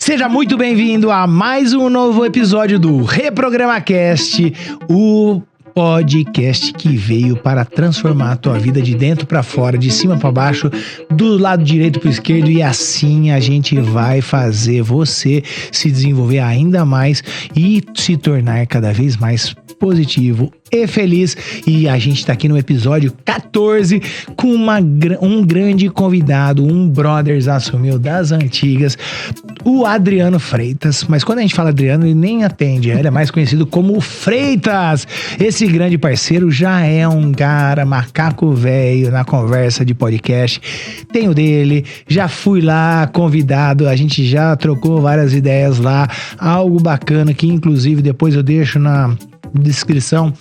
Seja muito bem-vindo a mais um novo episódio do Reprograma Cast, o podcast que veio para transformar a tua vida de dentro para fora, de cima para baixo, do lado direito para o esquerdo, e assim a gente vai fazer você se desenvolver ainda mais e se tornar cada vez mais positivo e feliz. E a gente tá aqui no episódio 14 com um grande convidado, um brothers assumiu das antigas, o Adriano Freitas. Mas quando a gente fala Adriano, ele nem atende, ele é mais conhecido como Freitas. Esse grande parceiro já é um cara macaco velho na conversa de podcast. Tenho dele, já fui lá convidado, a gente já trocou várias ideias lá, algo bacana que inclusive depois eu deixo na descrição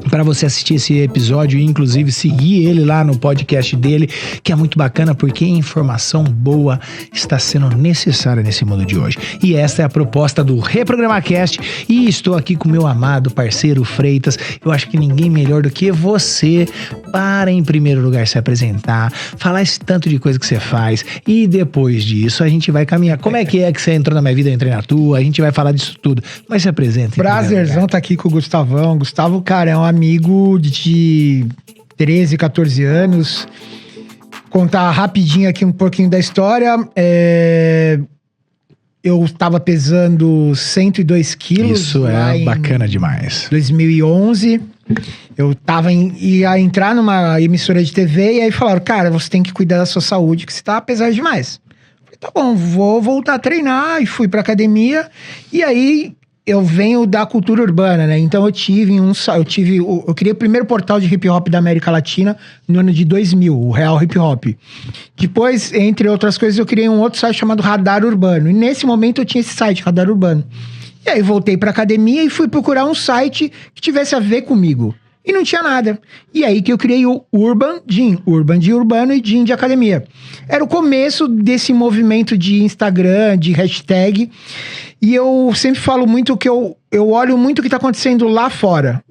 para você assistir esse episódio e inclusive seguir ele lá no podcast dele, que é muito bacana porque informação boa está sendo necessária nesse mundo de hoje. E esta é a proposta do Reprograma Cast e estou aqui com meu amado parceiro Freitas. Eu acho que ninguém melhor do que você para, em primeiro lugar, se apresentar, falar esse tanto de coisa que você faz e depois disso a gente vai caminhar. Como é que você entrou na minha vida, eu entrei na tua, a gente vai falar disso tudo. Mas se apresenta. Prazerzão tá aqui com o Gustavão. Gustavo, cara, é um amigo de 13, 14 anos. Contar rapidinho aqui um pouquinho da história. Eu tava pesando 102 quilos. Isso é bacana demais. 2011. Eu ia entrar numa emissora de TV e aí falaram, cara, você tem que cuidar da sua saúde, que você tá pesado demais. Falei, tá bom, vou voltar a treinar. E fui pra academia. E aí eu venho da cultura urbana, né? Então eu criei o primeiro portal de hip hop da América Latina no ano de 2000, o Real Hip Hop. Depois, entre outras coisas, eu criei um outro site chamado Radar Urbano. E nesse momento eu tinha esse site, Radar Urbano. E aí voltei pra academia e fui procurar um site que tivesse a ver comigo. E não tinha nada. E aí que eu criei o Urban Gym. Urban de urbano e Gym de academia. Era o começo desse movimento de Instagram, de hashtag. E eu sempre falo muito que eu olho muito o que tá acontecendo lá fora.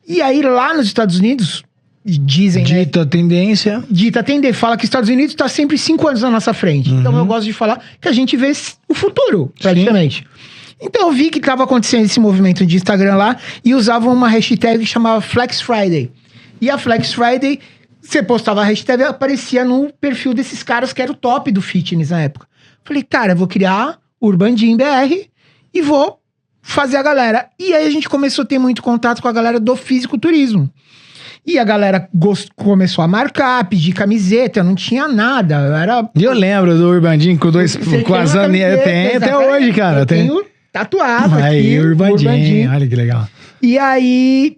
E aí lá nos Estados Unidos, dizem, Dita tendência. Fala que os Estados Unidos tá sempre 5 anos na nossa frente. Uhum. Então eu gosto de falar que a gente vê o futuro, praticamente. Sim. Então eu vi que estava acontecendo esse movimento de Instagram lá e usavam uma hashtag que chamava Flex Friday. E a Flex Friday, você postava a hashtag e aparecia no perfil desses caras que era o top do fitness na época. Falei, cara, eu vou criar Urban Gym BR e vou fazer a galera. E aí a gente começou a ter muito contato com a galera do fisiculturismo. E a galera começou a marcar, pedir camiseta, não tinha nada. Eu lembro do Urban Gym com as aninhas. Tem até hoje, cara. Eu tenho tatuado aqui. Urban Gym. Olha que legal. E aí,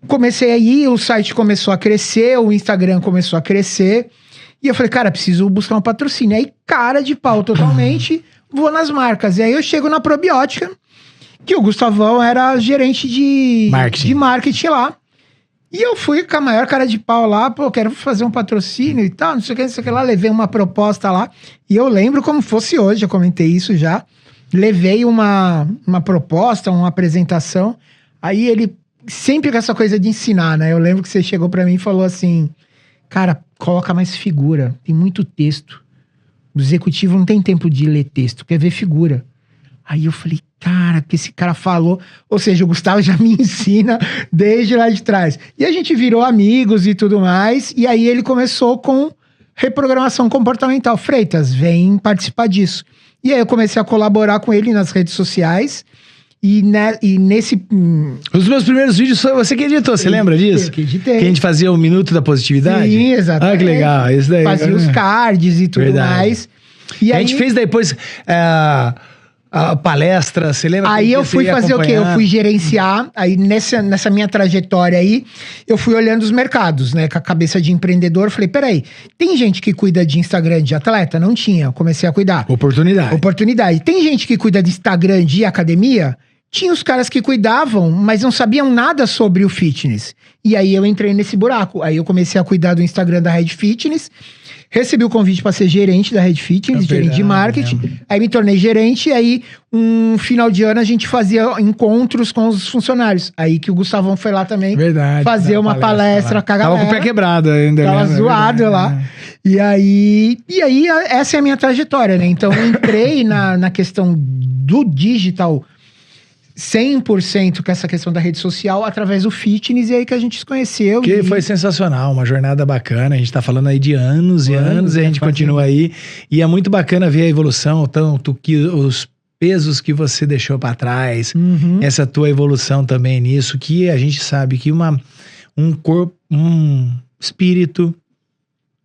comecei aí, o site começou a crescer, o Instagram começou a crescer. E eu falei, cara, preciso buscar um patrocínio. Aí, cara de pau totalmente, vou nas marcas. E aí eu chego na Probiótica, que o Gustavão era gerente de marketing lá. E eu fui com a maior cara de pau lá, pô, quero fazer um patrocínio e tal, não sei o que lá, levei uma proposta lá. E eu lembro como fosse hoje, eu comentei isso já. Levei uma proposta, uma apresentação. Aí ele, sempre com essa coisa de ensinar, né? Eu lembro que você chegou pra mim e falou assim, cara, coloca mais figura, tem muito texto. O executivo não tem tempo de ler texto, quer ver figura. Aí eu falei, cara, que esse cara falou. Ou seja, o Gustavo já me ensina desde lá de trás. E a gente virou amigos e tudo mais. E aí ele começou com reprogramação comportamental. Freitas, vem participar disso. E aí eu comecei a colaborar com ele nas redes sociais. E nesse... Os meus primeiros vídeos foi você que editou, você lembra disso? Que editei. Que a gente fazia o Minuto da Positividade? Sim, exatamente. Ah, que legal. Isso daí. Fazia os cards e tudo mais. E a gente fez depois... a palestra, você lembra? Aí eu fui fazer o quê? Eu fui gerenciar, aí nessa minha trajetória aí, eu fui olhando os mercados, né? Com a cabeça de empreendedor, falei, peraí, tem gente que cuida de Instagram de atleta? Não tinha, eu comecei a cuidar. Oportunidade. Tem gente que cuida de Instagram de academia? Tinha os caras que cuidavam, mas não sabiam nada sobre o fitness. E aí eu entrei nesse buraco, aí eu comecei a cuidar do Instagram da Red Fitness. Recebi o convite para ser gerente da Red Fitness, gerente de marketing. Aí me tornei gerente, e aí, um final de ano, a gente fazia encontros com os funcionários. Aí que o Gustavão foi lá também fazer uma palestra com a galera. Tava com o pé quebrado ainda. Tava zoado lá. E aí, essa é a minha trajetória, né? Então, eu entrei na questão do digital 100% com essa questão da rede social através do fitness, e aí que a gente se conheceu. Que foi sensacional, uma jornada bacana. A gente tá falando aí de anos e anos, e a gente continua aí. E é muito bacana ver a evolução, tanto que os pesos que você deixou pra trás, essa tua evolução também nisso, que a gente sabe que um corpo, um espírito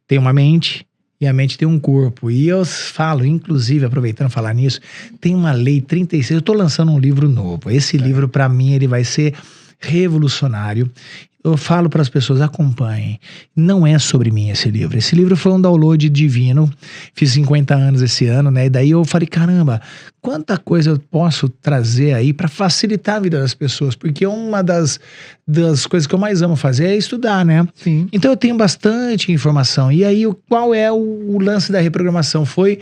tem uma mente, e a mente tem um corpo. E eu falo, inclusive, aproveitando falar nisso, tem uma lei 36. Eu tô lançando um livro novo. Esse livro, para mim, ele vai ser revolucionário. Eu falo para as pessoas, acompanhem. Não é sobre mim esse livro. Esse livro foi um download divino. Fiz 50 anos esse ano, né? E daí eu falei, caramba, quanta coisa eu posso trazer aí para facilitar a vida das pessoas. Porque uma das coisas que eu mais amo fazer é estudar, né? Sim. Então eu tenho bastante informação. E aí, qual é o lance da reprogramação? Foi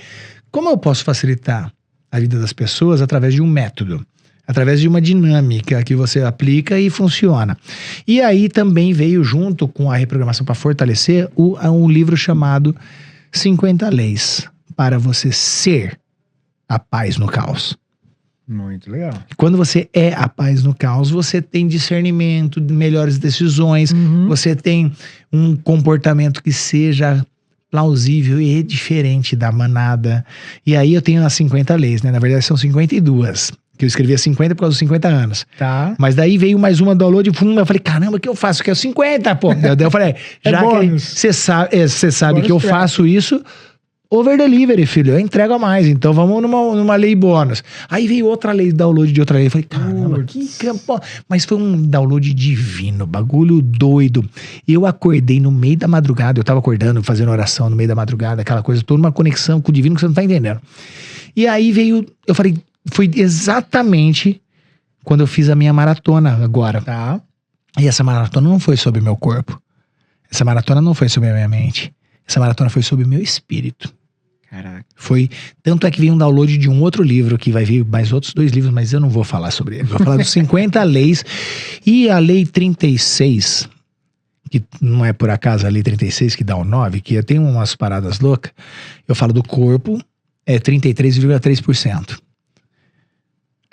como eu posso facilitar a vida das pessoas através de um método. Através de uma dinâmica que você aplica e funciona. E aí também veio junto com a reprogramação para fortalecer um livro chamado 50 Leis para você ser a paz no caos. Muito legal. Quando você é a paz no caos, você tem discernimento, melhores decisões, você tem um comportamento que seja plausível e diferente da manada. E aí eu tenho as 50 leis, né? Na verdade são 52. Que eu escrevia 50 por causa dos 50 anos. Tá. Mas daí veio mais uma download, eu falei, caramba, o que eu faço? Que é 50, pô. Daí eu falei, já que você sabe que eu faço isso, over delivery, filho, eu entrego a mais, então vamos numa lei bônus. Aí veio outra lei, download de outra lei, eu falei, caramba, que campo. Mas foi um download divino, bagulho doido. Eu acordei no meio da madrugada, eu tava acordando, fazendo oração no meio da madrugada, aquela coisa, toda uma conexão com o divino que você não tá entendendo. E aí veio, eu falei, foi exatamente quando eu fiz a minha maratona agora. Tá. E essa maratona não foi sobre meu corpo. Essa maratona não foi sobre a minha mente. Essa maratona foi sobre o meu espírito. Caraca. Foi, tanto é que veio um download de um outro livro, que vai vir mais outros 2 livros, mas eu não vou falar sobre ele. Vou falar dos 50 leis. E a lei 36, que não é por acaso a lei 36 que dá o 9, que tem umas paradas loucas. Eu falo do corpo, é 33,3%.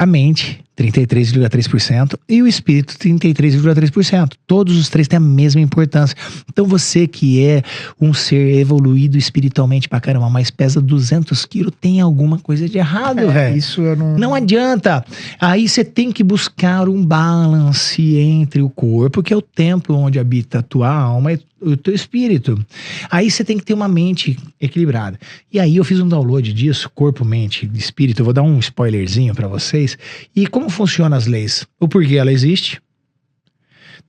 A mente, 33,3%, e o espírito, 33,3%. Todos os três têm a mesma importância. Então você que é um ser evoluído espiritualmente pra caramba, mas pesa 200 quilos, tem alguma coisa de errado, velho. Isso eu não... Não adianta. Aí você tem que buscar um balance entre o corpo, que é o templo onde habita a tua alma, e o teu espírito. Aí você tem que ter uma mente equilibrada. E aí eu fiz um download disso, corpo, mente, espírito. Eu vou dar um spoilerzinho pra vocês. E como funcionam as leis? O porquê ela existe?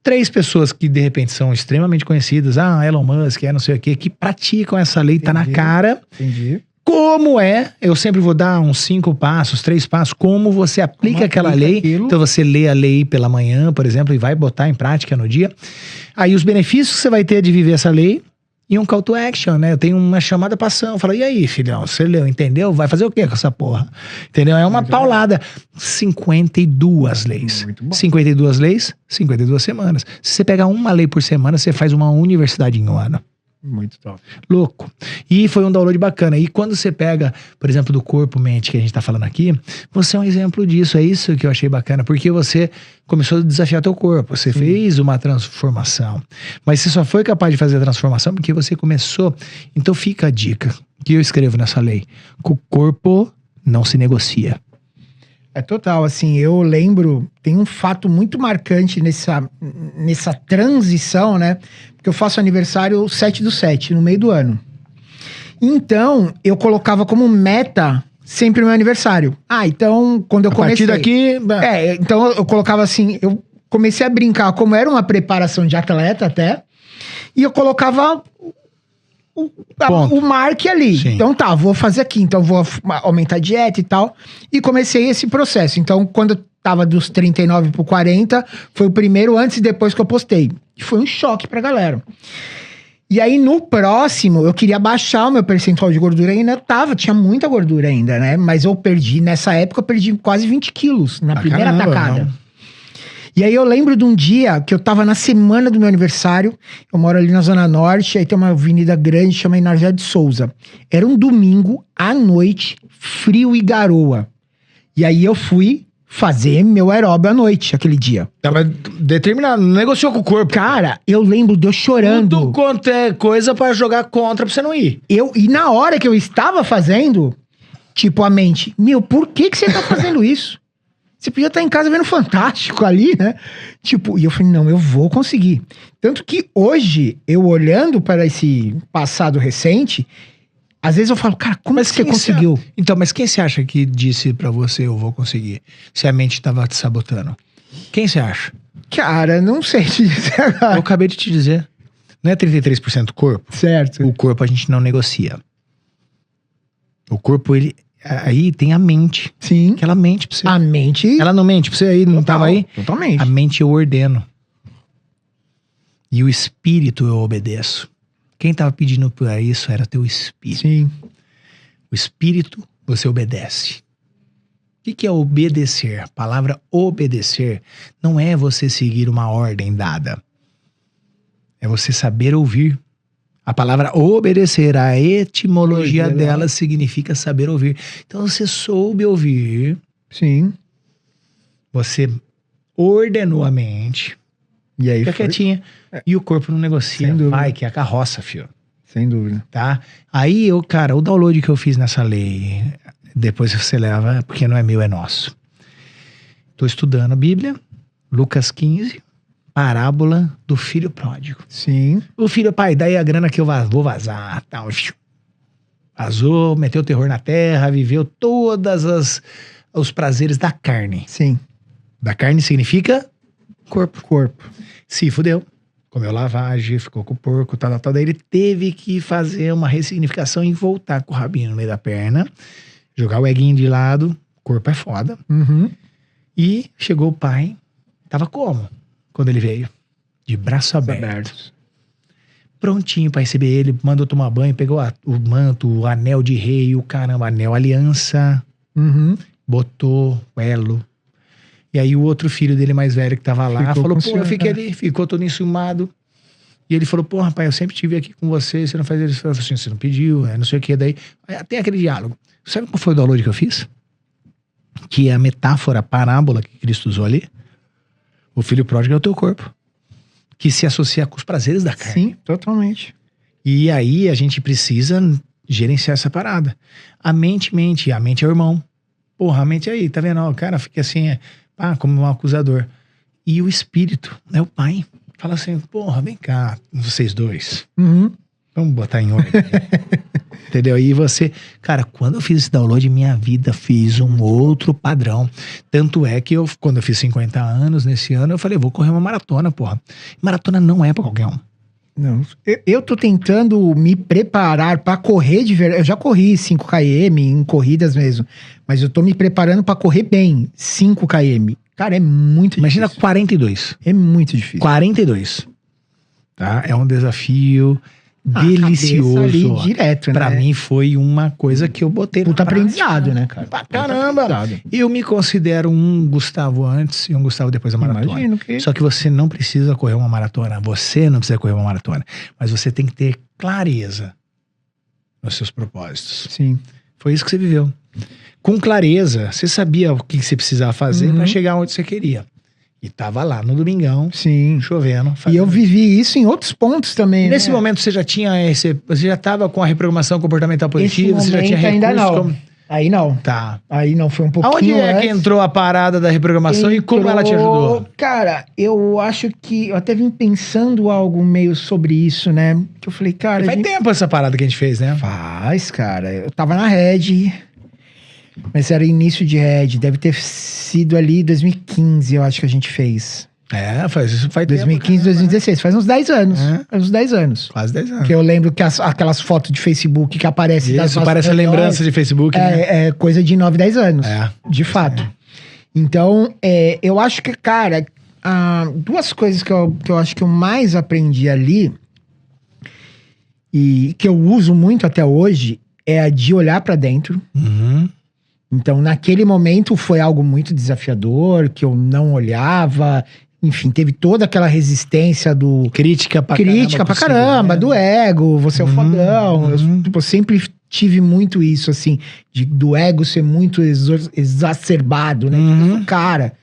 3 pessoas que de repente são extremamente conhecidas, Elon Musk, não sei o quê, que praticam essa lei, tá na cara. Entendi. Como eu sempre vou dar uns 5 passos, 3 passos, como você aplica aquela lei. Aquilo. Então você lê a lei pela manhã, por exemplo, e vai botar em prática no dia. Aí os benefícios que você vai ter de viver essa lei e um call to action, né? Eu tenho uma chamada pra ação. Eu falo, e aí, filhão, você leu, entendeu? Vai fazer o quê com essa porra? Entendeu? É uma paulada. 52 leis. Muito bom. 52 leis, 52 semanas. Se você pegar uma lei por semana, você faz uma universidade em um ano. Muito top. Louco. E foi um download bacana. E quando você pega, por exemplo, do corpo, mente, que a gente tá falando aqui, você é um exemplo disso. É isso que eu achei bacana. Porque você começou a desafiar teu corpo. Você fez uma transformação. Mas você só foi capaz de fazer a transformação porque você começou. Então fica a dica que eu escrevo nessa lei. Que o corpo não se negocia. É total, assim, eu lembro, tem um fato muito marcante nessa transição, né? Porque eu faço aniversário 7/7, no meio do ano. Então, eu colocava como meta sempre o meu aniversário. Então, quando eu comecei... A partir daqui... então eu colocava assim, eu comecei a brincar como era uma preparação de atleta até, e eu colocava... o marque ali. Sim. Então vou fazer aqui, então vou aumentar a dieta e tal. E comecei esse processo. Então, quando eu tava dos 39 pro 40, foi o primeiro antes e depois que eu postei. E foi um choque pra galera. E aí, no próximo, eu queria baixar o meu percentual de gordura, ainda tinha muita gordura ainda, né? Mas eu perdi, nessa época, eu perdi quase 20 quilos na primeira atacada. Não. E aí eu lembro de um dia que eu tava na semana do meu aniversário, eu moro ali na Zona Norte, aí tem uma avenida grande, chama Inarjá de Souza. Era um domingo, à noite, frio e garoa. E aí eu fui fazer meu aeróbio à noite, aquele dia. Tava determinado, não negociou com o corpo. Cara, eu lembro de eu chorando. Tudo quanto é coisa pra jogar contra pra você não ir. E na hora que eu estava fazendo, tipo, a mente, por que você tá fazendo isso? Você podia estar em casa vendo Fantástico ali, né? Tipo, e eu falei, não, eu vou conseguir. Tanto que hoje, eu olhando para esse passado recente, às vezes eu falo, cara, como é que você conseguiu? Então, mas quem você acha que disse pra você, eu vou conseguir? Se a mente tava te sabotando. Quem você acha? Cara, não sei te dizer agora. Eu acabei de te dizer. Não é 33% corpo? Certo. O corpo a gente não negocia. O corpo, ele... Aí tem a mente. Sim. Que ela mente pra você. A mente... Ela não mente pra você aí, não tava aí? Totalmente. A mente eu ordeno. E o espírito eu obedeço. Quem tava pedindo por isso era teu espírito. Sim. O espírito, você obedece. O que é obedecer? A palavra obedecer não é você seguir uma ordem dada. É você saber ouvir. A palavra obedecer, a etimologia dela significa saber ouvir. Então você soube ouvir. Sim. Você ordenou a mente. E aí Fica quietinha. E o corpo não negocia. Sem dúvida. Vai, que é a carroça, filho. Sem dúvida. Tá? Aí eu, cara, o download que eu fiz nessa lei, depois você leva, porque não é meu, é nosso. Tô estudando a Bíblia, Lucas 15, parábola do filho pródigo. Sim. O filho, pai, daí a grana que eu vou vazar, tal. Vazou, meteu o terror na terra, viveu todas os prazeres da carne. Sim. Da carne significa Corpo. se fudeu. Comeu lavagem, ficou com o porco, tal. Daí ele teve que fazer uma ressignificação e voltar com o rabinho no meio da perna, jogar o eguinho de lado, corpo é foda. Uhum. E chegou o pai, tava como? Quando ele veio? De braço aberto. Prontinho pra receber ele, mandou tomar banho, pegou o manto, o anel de rei, o caramba, anel aliança, Uhum. botou o elo. E aí o outro filho dele mais velho que tava lá, Ficou falou, com o pô, senhor, eu fiquei né? ali, ficou todo enciumado. E ele falou, pô, rapaz, eu sempre estive aqui com você não faz isso. Eu falei assim, você não pediu, não sei o que, daí. Tem aquele diálogo. Sabe qual foi o download que eu fiz? Que é a metáfora, a parábola que Cristo usou ali. O filho pródigo é o teu corpo. Que se associa com os prazeres da carne. Sim, totalmente. E aí a gente precisa gerenciar essa parada. A mente é o irmão. Porra, a mente aí, tá vendo? Ó, o cara fica assim, como um acusador. E o espírito é o pai. Fala assim, porra, vem cá, vocês dois. Uhum. Vamos botar em ordem. Entendeu? E você... Cara, quando eu fiz esse download, minha vida fez um outro padrão. Tanto é que quando eu fiz 50 anos, nesse ano, eu falei, vou correr uma maratona, porra. Maratona não é pra qualquer um. Não. Eu tô tentando me preparar pra correr de verdade. Eu já corri 5 km em corridas mesmo. Mas eu tô me preparando pra correr bem 5 km. Cara, é muito Imagina difícil. 42. É muito difícil. 42. Tá? É um desafio delicioso. Ali, direto, Pra né? mim foi uma coisa que eu botei Puta na prática. aprendizado, né, cara? Pra Puta caramba. aprendizado. Eu me considero um Gustavo antes e um Gustavo depois da maratona. Imagino que... Só que você não precisa correr uma maratona. Você não precisa correr uma maratona. Mas você tem que ter clareza nos seus propósitos. Sim. Foi isso que você viveu. Com clareza, você sabia o que você precisava fazer pra chegar onde você queria. E tava lá no domingão, Sim. chovendo. E eu vivi isso em outros pontos também, né? Nesse momento você já tinha você já tava com a reprogramação comportamental positiva, Esse você já tinha momento ainda recursos não. como... Aí não. Tá. Aí não, foi um pouquinho Aonde é que antes. entrou a parada da reprogramação e como ela te ajudou? Cara, eu acho que... Eu até vim pensando algo meio sobre isso, né? Que eu falei, cara... Faz tempo essa parada que a gente fez, né? Faz, cara. Eu tava na Red, mas era início de Red. Deve ter sido ali 2015, eu acho que a gente fez. Faz 2015, tempo. 2016. Faz uns 10 anos. É. Faz uns 10 anos. Quase 10 anos. Que eu lembro que aquelas fotos de Facebook que aparecem... das Isso, nossas parece reuniões, lembrança de Facebook, né? É coisa de 9, 10 anos. É. De fato. Então, eu acho que, cara, duas coisas que eu acho que eu mais aprendi ali e que eu uso muito até hoje é a de olhar pra dentro Uhum. Então, naquele momento foi algo muito desafiador, que eu não olhava. Enfim, teve toda aquela resistência do... Crítica pra caramba, do ego, você é o fodão. Eu sempre tive muito isso, assim, do ego ser muito exacerbado, né? Cara,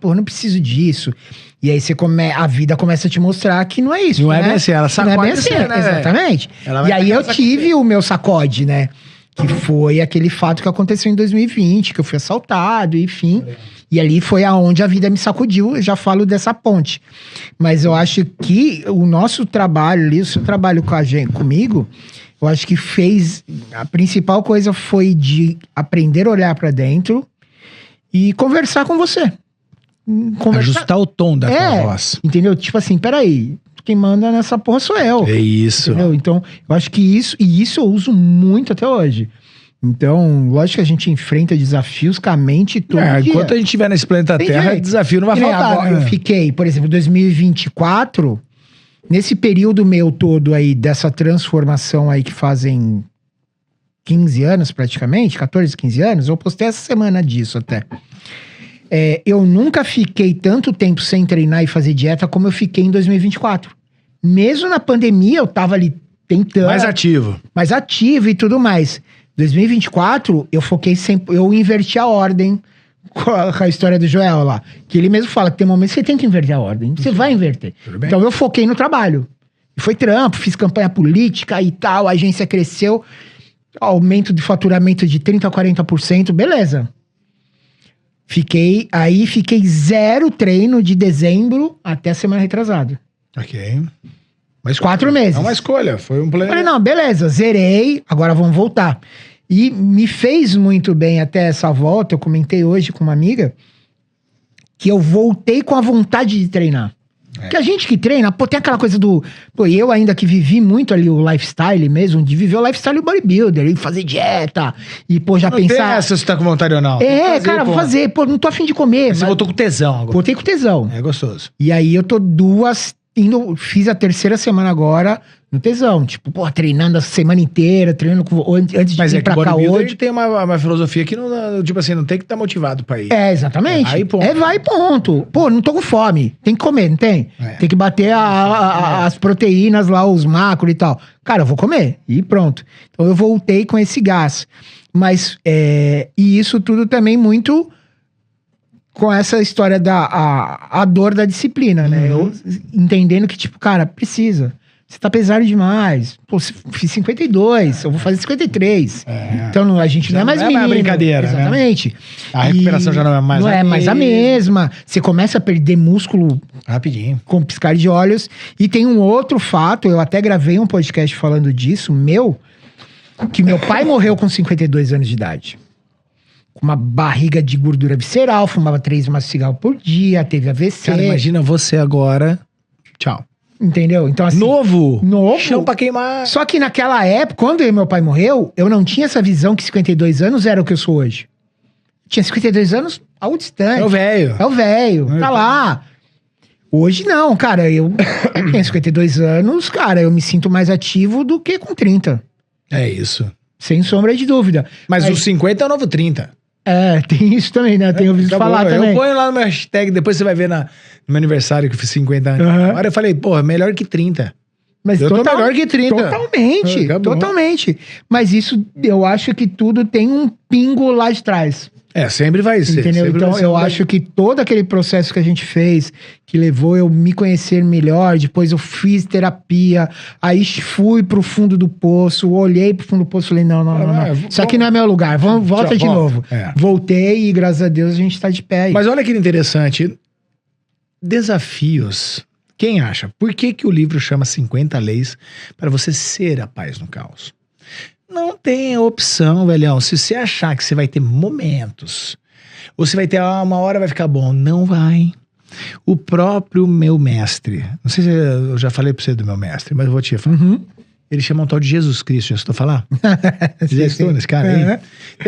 não preciso disso. E aí a vida começa a te mostrar que não é isso, Não né? é bem assim, ela sacode não é bem assim, né? Exatamente. E aí eu tive o meu sacode, né? Que foi aquele fato que aconteceu em 2020, que eu fui assaltado, enfim. E ali foi aonde a vida me sacudiu, eu já falo dessa ponte. Mas eu acho que o nosso trabalho ali, o seu trabalho comigo, eu acho que a principal coisa foi de aprender a olhar pra dentro e conversar com você. Ajustar o tom da tua voz. Entendeu? Tipo assim, peraí, quem manda nessa porra sou eu. É isso. Entendeu? Então, eu acho que isso eu uso muito até hoje. Então, lógico que a gente enfrenta desafios com a mente todo dia. Enquanto a gente estiver nesse planeta Terra, desafio não vai faltar. Agora, eu fiquei, por exemplo, 2024, nesse período meu todo aí, dessa transformação aí que fazem 15 anos praticamente, 14, 15 anos, eu postei essa semana disso até. Eu nunca fiquei tanto tempo sem treinar e fazer dieta como eu fiquei em 2024. Mesmo na pandemia, eu tava ali tentando... Mais ativo e tudo mais. 2024, eu foquei sempre... Eu inverti a ordem com a história do Joel lá. Que ele mesmo fala que tem momentos que você tem que inverter a ordem. Você vai inverter. Então eu foquei no trabalho. E foi trampo, fiz campanha política e tal, a agência cresceu. Aumento de faturamento de 30% a 40%, beleza. Fiquei 0 treino de dezembro até a semana retrasada. Ok. Mas 4 meses. É uma escolha, foi um plano. Falei, não, beleza, zerei, agora vamos voltar. E me fez muito bem até essa volta, eu comentei hoje com uma amiga, que eu voltei com a vontade de treinar. Porque a gente que treina, tem aquela coisa do... eu ainda que vivi muito ali o lifestyle mesmo, de viver o lifestyle bodybuilder, e fazer dieta, e já não pensar... Não tem essa se tá com vontade ou não. Vou fazer, não tô afim de comer. Mas você voltou com tesão agora. Voltei com tesão. É gostoso. E aí eu tô fiz a 3ª semana agora no tesão. Tipo, treinando a semana inteira, treinando antes de ir pra cá hoje. Tem uma filosofia que não, tipo assim, não tem que estar motivado pra ir. Exatamente. Aí, ponto. Vai, ponto. Não tô com fome. Tem que comer, não tem? Tem que bater as proteínas lá, os macros e tal. Cara, eu vou comer. E pronto. Então eu voltei com esse gás. Mas, e isso tudo também muito... com essa história a dor da disciplina, né? Eu entendendo que, cara, precisa. Você tá pesado demais. Fiz 52, eu vou fazer 53. Então a gente não é mais menino. Não é brincadeira, exatamente. Né? A recuperação já não é mais mais a mesma. Você começa a perder músculo rapidinho, com piscar de olhos. E tem um outro fato, eu até gravei um podcast falando disso, que meu pai morreu com 52 anos de idade. Com uma barriga de gordura visceral, fumava 3 maços de cigarro por dia, teve AVC. Cara, imagina você agora. Tchau. Entendeu? Então, assim... Novo! Chão pra queimar. Só que naquela época, quando meu pai morreu, eu não tinha essa visão que 52 anos era o que eu sou hoje. Tinha 52 anos ao distante. É o velho. Tá lá. Hoje não, cara. Eu tenho 52 anos, cara. Eu me sinto mais ativo do que com 30. É isso. Sem sombra de dúvida. Mas os 50 é o novo 30. Tem isso também, né? Tenho ouvido falar também. Eu ponho lá no meu hashtag, depois você vai ver no meu aniversário que eu fiz 50 anos. Agora eu falei, melhor que 30. Mas eu tô melhor que 30. Totalmente. Mas isso, eu acho que tudo tem um pingo lá de trás. Sempre vai ser. Entendeu? Então eu acho que todo aquele processo que a gente fez, que levou eu me conhecer melhor, depois eu fiz terapia, aí fui pro fundo do poço, olhei pro fundo do poço e falei, não. Isso aqui não é meu lugar, volta de novo. Voltei e graças a Deus a gente tá de pé aí. Mas olha que interessante, desafios. Quem acha? Por que o livro chama 50 Leis para você ser a paz no caos? Não tem opção, velhão. Se você achar que você vai ter momentos, ou você vai ter uma hora vai ficar bom, não vai. O próprio meu mestre, não sei se eu já falei pra você do meu mestre, mas eu vou te falar. Ele chama um tal de Jesus Cristo, já estou a falar? Já estou nesse cara aí?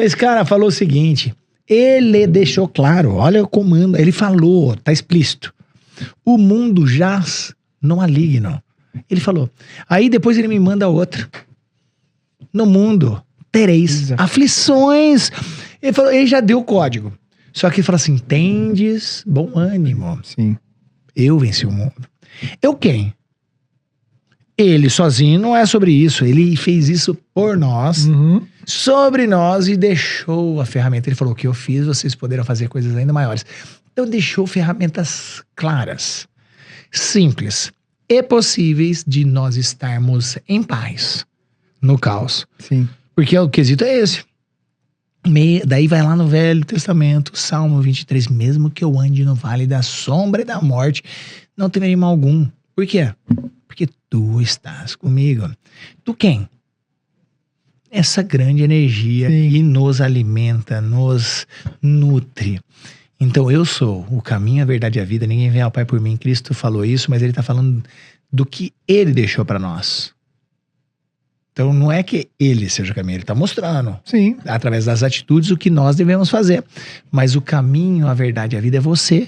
Esse cara falou o seguinte, ele deixou claro, olha o comando, ele falou, tá explícito. O mundo jaz no maligno. Ele falou. Aí depois ele me manda outra. No mundo tereis aflições. Ele já deu o código. Só que ele falou assim, tendes bom ânimo. Sim. Eu venci o mundo. Eu quem? Ele sozinho não é sobre isso. Ele fez isso por nós, sobre nós e deixou a ferramenta. Ele falou, o que eu fiz, vocês poderão fazer coisas ainda maiores. Então deixou ferramentas claras, simples e possíveis de nós estarmos em paz no caos. Sim. Porque o quesito é esse. Daí vai lá no Velho Testamento, Salmo 23, mesmo que eu ande no vale da sombra e da morte, não temerei mal algum. Por quê? Porque tu estás comigo. Tu quem? Essa grande energia que nos alimenta, nos nutre. Então eu sou o caminho, a verdade e a vida, ninguém vem ao Pai por mim. Cristo falou isso, mas ele está falando do que ele deixou para nós. Então não é que ele seja o caminho, ele está mostrando, através das atitudes, o que nós devemos fazer. Mas o caminho, a verdade e a vida é você,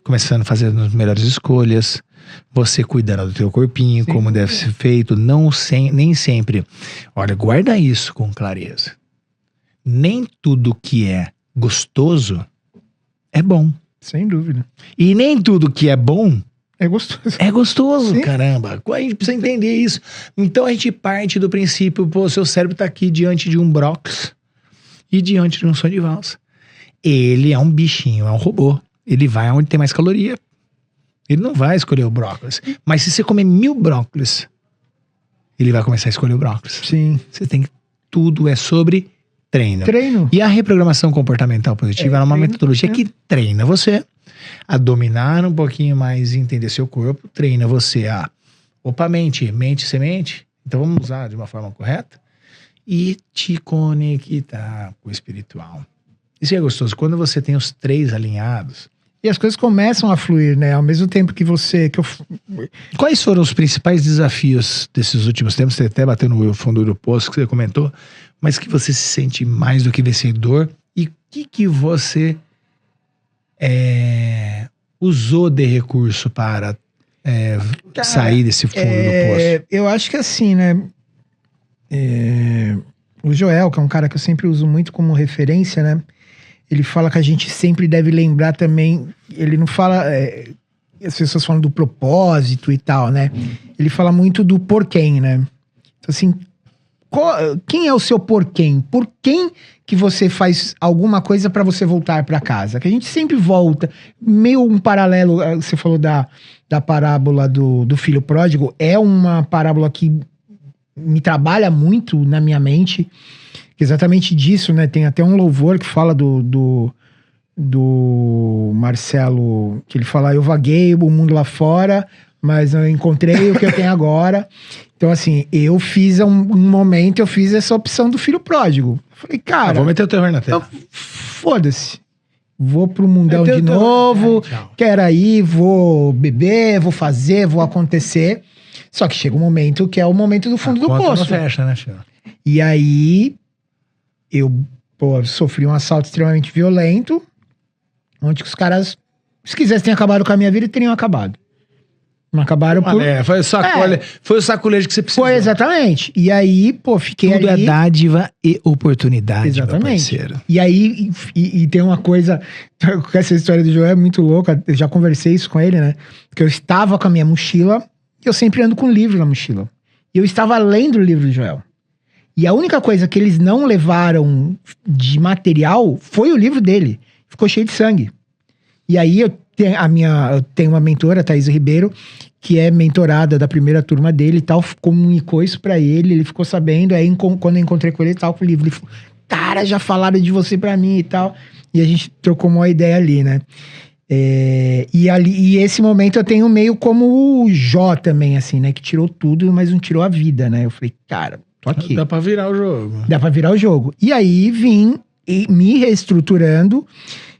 começando a fazer as melhores escolhas, você cuidando do teu corpinho, como deve ser feito, nem sempre. Olha, guarda isso com clareza. Nem tudo que é gostoso é bom. Sem dúvida. E nem tudo que é bom é gostoso. É gostoso, caramba. A gente precisa entender isso. Então a gente parte do princípio, pô, seu cérebro tá aqui diante de um brócolis e diante de um sonho de valsa. Ele é um bichinho, é um robô. Ele vai onde tem mais caloria. Ele não vai escolher o brócolis. Mas se você comer 1000 brócolis, ele vai começar a escolher o brócolis. Sim. Você tem que... Tudo é sobre treino. Treino. E a reprogramação comportamental positiva é uma metodologia que treina você a dominar um pouquinho mais e entender seu corpo, treina você a... Opa, mente, semente. Então vamos usar de uma forma correta e te conectar com o espiritual. Isso é gostoso. Quando você tem os 3 alinhados... E as coisas começam a fluir, né? Ao mesmo tempo que você... Quais foram os principais desafios desses últimos tempos? Você até bateu no fundo do poço que você comentou, mas que você se sente mais do que vencedor. E o que você usou de recurso para sair desse fundo do poço? Eu acho que assim, né? O Joel, que é um cara que eu sempre uso muito como referência, né? Ele fala que a gente sempre deve lembrar também... Ele não fala... as pessoas falam do propósito e tal, né? Ele fala muito do porquê, né? Então, assim... quem é o seu porquê? Por quem que você faz alguma coisa pra você voltar pra casa? Que a gente sempre volta. Meio um paralelo... Você falou da parábola do filho pródigo. É uma parábola que me trabalha muito na minha mente... Exatamente disso, né? Tem até um louvor que fala do Marcelo, que ele fala, eu vaguei o mundo lá fora, mas eu encontrei o que eu tenho agora. Então, assim, eu fiz um momento, eu fiz essa opção do filho pródigo. Eu falei, cara... vou meter o terror na tela. Foda-se. Vou pro mundão de novo, quero ir, vou beber, vou fazer, vou acontecer. Só que chega um momento que é o momento do fundo do poço. Não fecha, né, filho? E aí... Eu sofri um assalto extremamente violento, onde os caras, se quisessem, acabado com a minha vida, teriam acabado. Não acabaram por... Foi o sacolejo que você precisou. Foi, exatamente. E aí, fiquei Tudo ali... é dádiva e oportunidade, exatamente. meu parceiro. E aí, e tem uma coisa... Essa história do Joel é muito louca. Eu já conversei isso com ele, né? Porque eu estava com a minha mochila, eu sempre ando com um livro na mochila. E eu estava lendo o livro do Joel. E a única coisa que eles não levaram de material foi o livro dele. Ficou cheio de sangue. E aí eu tenho uma mentora, Thaís Ribeiro, que é mentorada da primeira turma dele e tal, comunicou isso pra ele ficou sabendo. Aí quando eu encontrei com ele, tal, com o livro, ele falou, cara, já falaram de você pra mim e tal. E a gente trocou uma ideia ali, né? E esse momento eu tenho meio como o Jó também, assim, né? Que tirou tudo, mas não tirou a vida, né? Eu falei, cara... Aqui. Dá pra virar o jogo. Dá pra virar o jogo. E aí vim me reestruturando,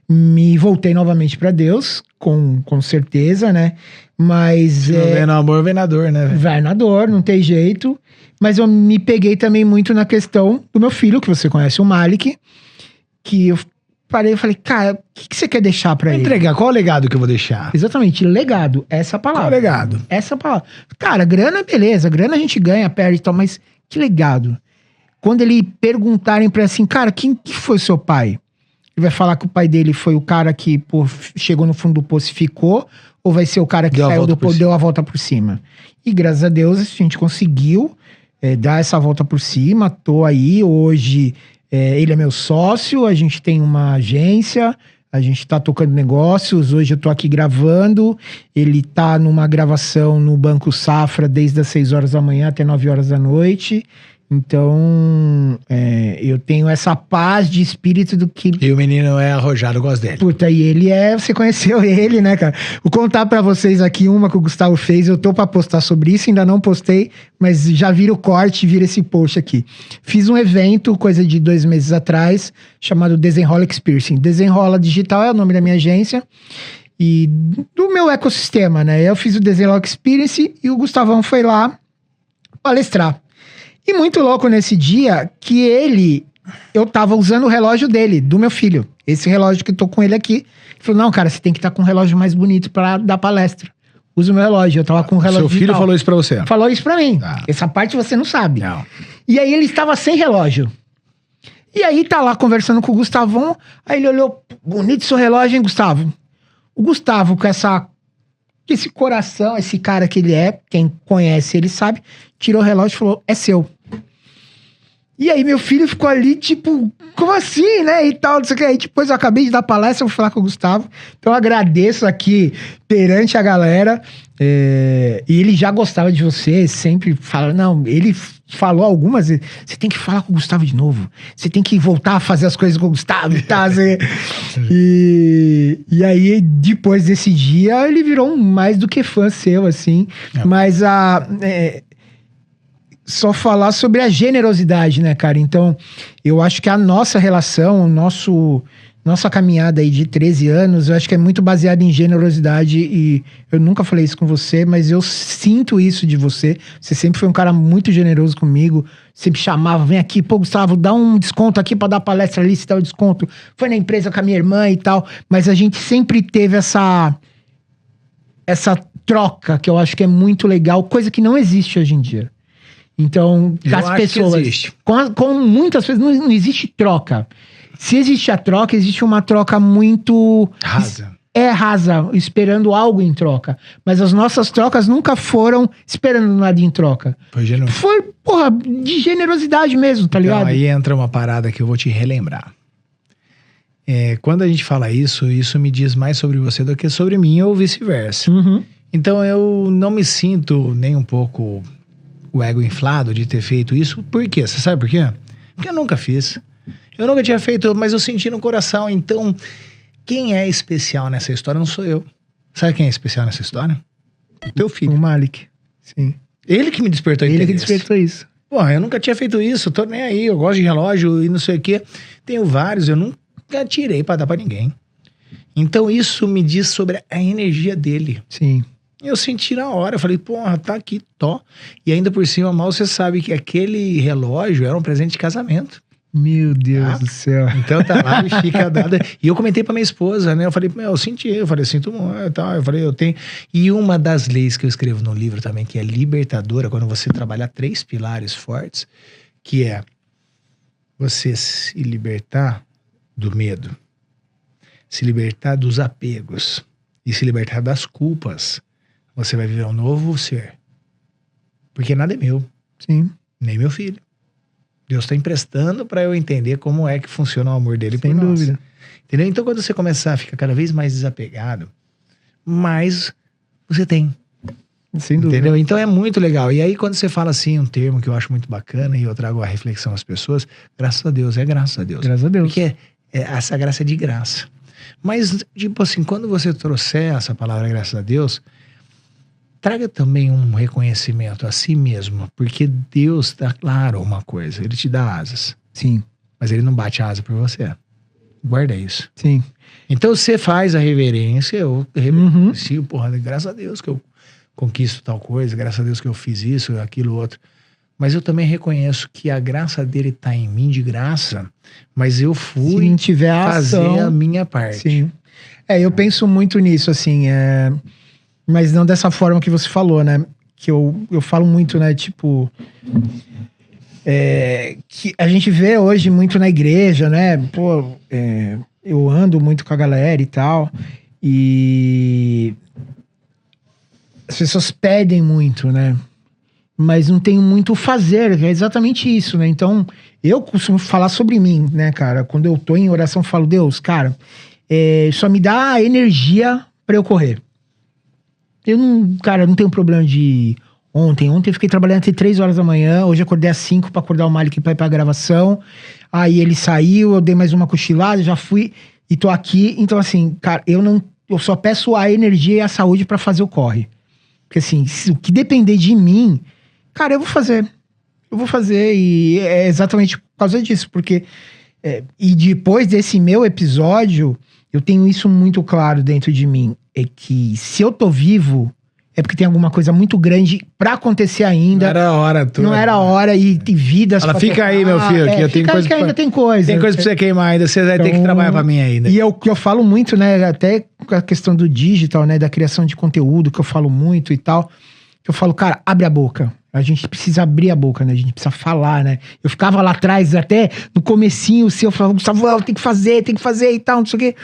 me voltei novamente pra Deus, com certeza, né? Mas... Vem no amor, vem na dor, né? Vai na dor, não tem jeito. Mas eu me peguei também muito na questão do meu filho, que você conhece, o Malik, que eu parei e falei, cara, o que você quer deixar pra ele? Entregar, qual é o legado que eu vou deixar? Exatamente, legado, essa palavra. Qual é o legado? Essa palavra. Cara, grana, beleza, grana a gente ganha, perde e tal, mas... Que legado. quando ele perguntarem pra ele assim, cara, quem que foi seu pai? Ele vai falar que o pai dele foi o cara que chegou no fundo do poço e ficou, ou vai ser o cara que saiu do poço e deu a volta por cima? E graças a Deus a gente conseguiu dar essa volta por cima. Tô aí hoje, ele é meu sócio, a gente tem uma agência, a gente tá tocando negócios. Hoje eu tô aqui gravando, ele tá numa gravação no Banco Safra desde as 6 horas da manhã até 9 horas da noite. Então, eu tenho essa paz de espírito do que... E o menino é arrojado, eu gosto dele. Puta, e ele você conheceu ele, né, cara? Vou contar pra vocês aqui uma que o Gustavo fez, eu tô pra postar sobre isso, ainda não postei, mas já vira o corte, vira esse post aqui. Fiz um evento, coisa de 2 meses atrás, chamado Desenrola Experience. Desenrola Digital é o nome da minha agência e do meu ecossistema, né? Eu fiz o Desenrola Experience e o Gustavão foi lá palestrar. E muito louco nesse dia que eu tava usando o relógio dele, do meu filho. Esse relógio que eu tô com ele aqui. Ele falou, não, cara, você tem que estar com um relógio mais bonito pra dar palestra. Usa o meu relógio. Eu tava com um relógio Seu filho falou isso pra você? Falou isso pra mim. Essa parte você não sabe. Não. E aí ele estava sem relógio. E aí tá lá conversando com o Gustavão. Aí ele olhou, bonito seu relógio, hein, Gustavo? O Gustavo com esse coração, esse cara que ele é, quem conhece ele sabe, tirou o relógio e falou, é seu. E aí meu filho ficou ali, tipo, como assim, né, e tal, não sei o que. Aí depois eu acabei de dar palestra, eu vou falar com o Gustavo. Então eu agradeço aqui perante a galera. E ele já gostava de você, sempre fala, não, ele falou algumas vezes, você tem que falar com o Gustavo de novo, você tem que voltar a fazer as coisas com o Gustavo e tal, assim. E aí, depois desse dia, ele virou mais do que fã seu, assim. Mas só falar sobre a generosidade, né, cara? Então, eu acho que a nossa relação, nossa caminhada aí de 13 anos, eu acho que é muito baseada em generosidade e eu nunca falei isso com você, mas eu sinto isso de você. Você sempre foi um cara muito generoso comigo, sempre chamava, vem aqui, pô, Gustavo, dá um desconto aqui pra dar palestra ali, se dá o desconto. Foi na empresa com a minha irmã e tal, mas a gente sempre teve essa troca que eu acho que é muito legal, coisa que não existe hoje em dia. Então, as pessoas, com muitas pessoas, não existe troca. Se existe a troca, existe uma troca muito... rasa. Rasa, esperando algo em troca. Mas as nossas trocas nunca foram esperando nada em troca. Foi, porra, de generosidade mesmo, tá ligado? Então, aí entra uma parada que eu vou te relembrar. Quando a gente fala isso me diz mais sobre você do que sobre mim ou vice-versa. Uhum. Então, eu não me sinto nem um pouco o ego inflado de ter feito isso. Por quê? Você sabe por quê? Porque eu nunca fiz. Eu nunca tinha feito, mas eu senti no coração. Então, quem é especial nessa história não sou eu. Sabe quem é especial nessa história? O teu filho. O Malik. Sim. Ele que me despertou interesse. Ele que despertou isso. Pô, eu nunca tinha feito isso. Tô nem aí. Eu gosto de relógio e não sei o quê. Tenho vários. Eu nunca tirei pra dar pra ninguém. Então, isso me diz sobre a energia dele. Sim. Eu senti na hora, eu falei, porra, tá aqui, tó. E ainda por cima, mal você sabe que aquele relógio era um presente de casamento. Meu Deus do céu. Então tá lá, fica dada. E eu comentei pra minha esposa, né? Eu falei, eu senti, sinto muito, tal. Eu falei, eu tenho. E uma das leis que eu escrevo no livro também, que é libertadora, quando você trabalhar 3 pilares fortes, que é você se libertar do medo, se libertar dos apegos e se libertar das culpas. Você vai viver um novo ser. Porque nada é meu. Sim. Nem meu filho. Deus está emprestando para eu entender como é que funciona o amor dele por nós. Sem dúvida. Entendeu? Então, quando você começar a ficar cada vez mais desapegado, mais você tem. Sem dúvida. Entendeu? Então, é muito legal. E aí, quando você fala assim, um termo que eu acho muito bacana e eu trago a reflexão às pessoas, graças a Deus, graças a Deus. Graças a Deus. Porque essa graça é de graça. Mas, tipo assim, quando você trouxer essa palavra graças a Deus, traga também um reconhecimento a si mesmo, porque Deus dá, claro, uma coisa, Ele te dá asas. Sim. Mas Ele não bate asa por você. Guarda isso. Sim. Então você faz a reverência, eu reverencio, porra, graças a Deus que eu conquisto tal coisa, graças a Deus que eu fiz isso, aquilo, outro. Mas eu também reconheço que a graça dele tá em mim de graça, mas eu fui fazer a minha parte. Sim. Eu penso muito nisso, assim, mas não dessa forma que você falou, né? Que eu falo muito, né? Tipo, que a gente vê hoje muito na igreja, né? Pô, eu ando muito com a galera e tal, e as pessoas pedem muito, né? Mas não tem muito o fazer, é exatamente isso, né? Então, eu costumo falar sobre mim, né, cara? Quando eu tô em oração, eu falo, Deus, cara, só me dá energia pra eu correr. Eu não, cara, não tenho problema de... Ontem eu fiquei trabalhando até 3 horas da manhã, hoje eu acordei às 5 pra acordar o Malik pra ir pra gravação, aí ele saiu, eu dei mais uma cochilada, já fui e tô aqui. Então, assim, cara, eu só peço a energia e a saúde pra fazer o corre. Porque, assim, o que depender de mim, cara, eu vou fazer. Eu vou fazer, e é exatamente por causa disso, porque... e depois desse meu episódio, eu tenho isso muito claro dentro de mim, é que se eu tô vivo, é porque tem alguma coisa muito grande pra acontecer ainda. Não era a hora. Não era a hora, e tem vidas pra fica aí, meu filho, que eu tenho coisa que ainda tem coisa. Tem coisa pra você queimar ainda, você vai ter que trabalhar pra mim ainda. E que eu falo muito, né, até com a questão do digital, né, da criação de conteúdo, que eu falo muito e tal, que eu falo, cara, abre a boca. A gente precisa abrir a boca, né? A gente precisa falar, né? Eu ficava lá atrás, até no comecinho, eu falava, Gustavo, tem que fazer e tal, não sei o quê.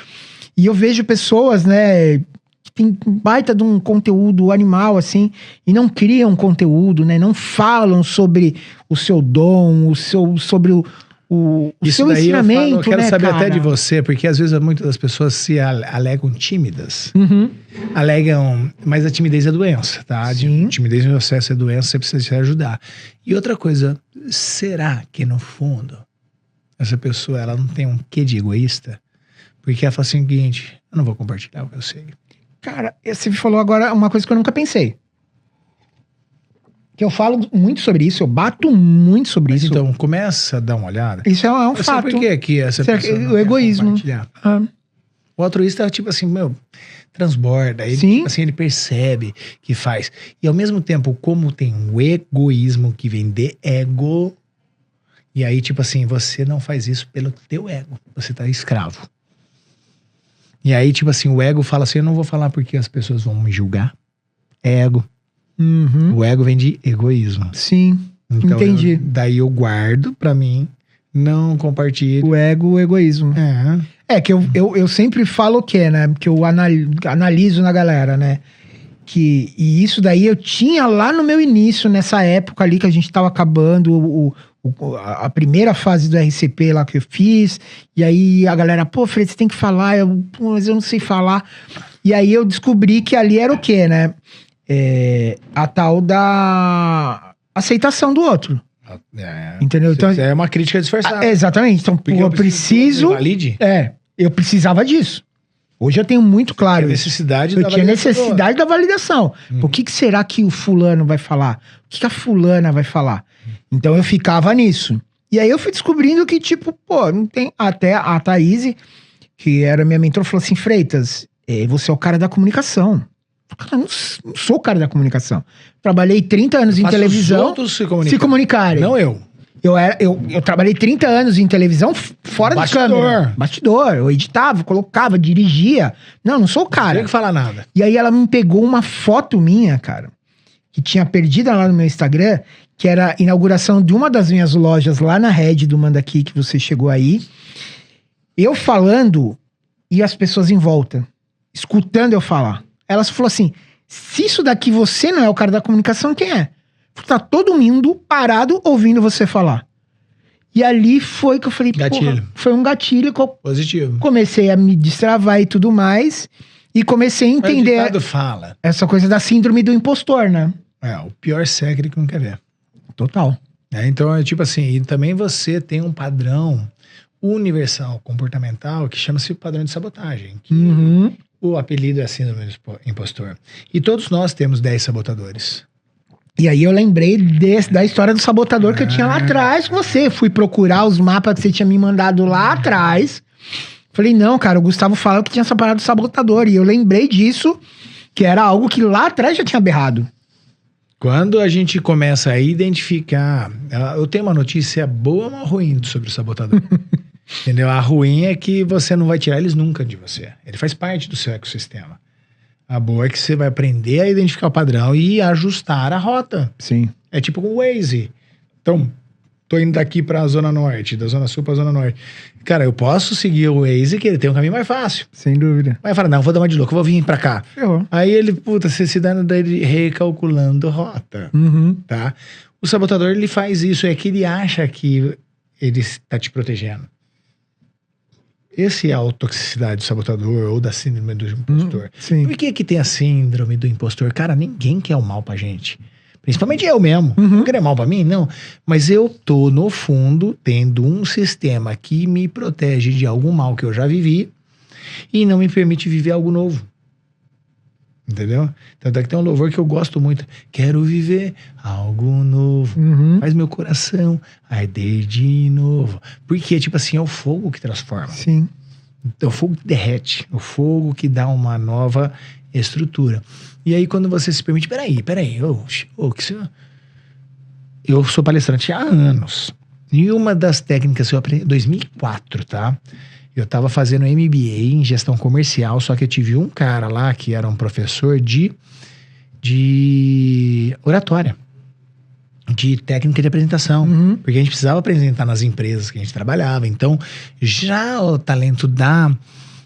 E eu vejo pessoas, né, que tem baita de um conteúdo animal, assim, e não criam conteúdo, né? Não falam sobre o seu dom, sobre o seu ensinamento, eu quero né, saber cara? até de você, porque às vezes muitas das pessoas se alegam tímidas. Uhum. Alegam, mas a timidez é doença, tá? Sim. Timidez no processo é doença, você precisa se ajudar. E outra coisa, será que no fundo essa pessoa, ela não tem um quê de egoísta? Porque ela fala assim, o seguinte, eu não vou compartilhar o que eu sei. Cara, você falou agora uma coisa que eu nunca pensei. Que eu falo muito sobre isso, eu bato muito sobre Mas isso. então, começa a dar uma olhada. Isso é um Eu sei fato. por que que essa pessoa não o quer egoísmo. compartilhar. Ah, O altruísta, tipo assim, transborda. Ele, Sim. tipo assim, ele percebe que faz. E ao mesmo tempo, como tem um egoísmo que vem de ego, e aí, tipo assim, você não faz isso pelo teu ego. Você tá escravo. E aí, tipo assim, o ego fala assim, eu não vou falar porque as pessoas vão me julgar. É ego. uhum. O ego vem de egoísmo. Sim, Então, entendi. daí eu guardo pra mim, não compartilho. O ego, o egoísmo. É que eu sempre falo o quê, né? Que eu analiso na galera, né? E isso daí eu tinha lá no meu início, nessa época ali que a gente tava acabando a primeira fase do RCP lá que eu fiz. E aí a galera, pô, Fred, você tem que falar. Mas eu não sei falar. E aí eu descobri que ali era o quê, né? A tal da aceitação do outro. Entendeu? Então, é uma crítica disfarçada. Exatamente. Então, pô, eu preciso. Valide? Eu precisava disso. Hoje eu tenho muito claro Tinha isso. necessidade Eu da tinha validação. necessidade da validação. O que será que o fulano vai falar? O que a fulana vai falar? Então eu ficava nisso. E aí eu fui descobrindo que, tipo, pô, não tem. Até a Thaís, que era minha mentora, falou assim: Freitas, você é o cara da comunicação. Cara, eu não sou o cara da comunicação. Trabalhei 30 anos em televisão. Os outros se comunicarem. Não eu. Eu trabalhei 30 anos em televisão fora de câmera. Bastidor. Eu editava, colocava, dirigia. Não sou o cara. Não tem que falar nada. E aí ela me pegou uma foto minha, cara, que tinha perdida lá no meu Instagram, que era a inauguração de uma das minhas lojas lá na Red do Mandaki, que você chegou aí. Eu falando e as pessoas em volta, escutando eu falar. Ela falou assim, se isso daqui você não é o cara da comunicação, quem é? Tá todo mundo parado ouvindo você falar. E ali foi que eu falei, gatilho. Porra, foi um gatilho que eu positivo. Comecei a me destravar e tudo mais. E comecei a entender fala. essa coisa da síndrome do impostor, né? O pior sério que não quer ver. Total. Então é tipo assim, e também você tem um padrão universal comportamental que chama-se padrão de sabotagem. Que o apelido é síndrome do impostor. E todos nós temos 10 sabotadores. E aí eu lembrei da história do sabotador que eu tinha lá atrás com você. Fui procurar os mapas que você tinha me mandado lá atrás. Falei, não, cara, o Gustavo falou que tinha essa parada do sabotador. E eu lembrei disso, que era algo que lá atrás já tinha berrado. Quando a gente começa a identificar... Eu tenho uma notícia boa ou uma ruim sobre o sabotador. Entendeu? A ruim é que você não vai tirar eles nunca de você. Ele faz parte do seu ecossistema. A boa é que você vai aprender a identificar o padrão e ajustar a rota. Sim. É tipo o Waze. Então, tô indo daqui pra Zona Norte, da Zona Sul pra Zona Norte. Cara, eu posso seguir o Waze que ele tem um caminho mais fácil. Sem dúvida. Aí fala, não, vou dar uma de louco, eu vou vir pra cá. Ferrou. Aí ele, puta, você se dando dele recalculando rota, Uhum. tá? O sabotador, ele faz isso, é que ele acha que ele está te protegendo. Esse é a autotoxicidade do sabotador ou da síndrome do impostor. Sim. Por que que tem a síndrome do impostor? Cara, ninguém quer o mal pra gente. Principalmente eu mesmo. Uhum. Não querer mal pra mim, não. Mas eu tô, no fundo, tendo um sistema que me protege de algum mal que eu já vivi e não me permite viver algo novo. Entendeu? Tanto é que tem um louvor que eu gosto muito. Quero viver algo novo. Uhum. Faz meu coração arder de novo. Porque, tipo assim, é o fogo que transforma. Sim. É o fogo que derrete. É o fogo que dá uma nova estrutura. E aí, quando você se permite... Peraí. Eu sou palestrante há anos. E uma das técnicas que eu aprendi... 2004, tá? Eu tava fazendo MBA em gestão comercial, só que eu tive um cara lá que era um professor de oratória, de técnica de apresentação, Uhum. porque a gente precisava apresentar nas empresas que a gente trabalhava. Então, já o talento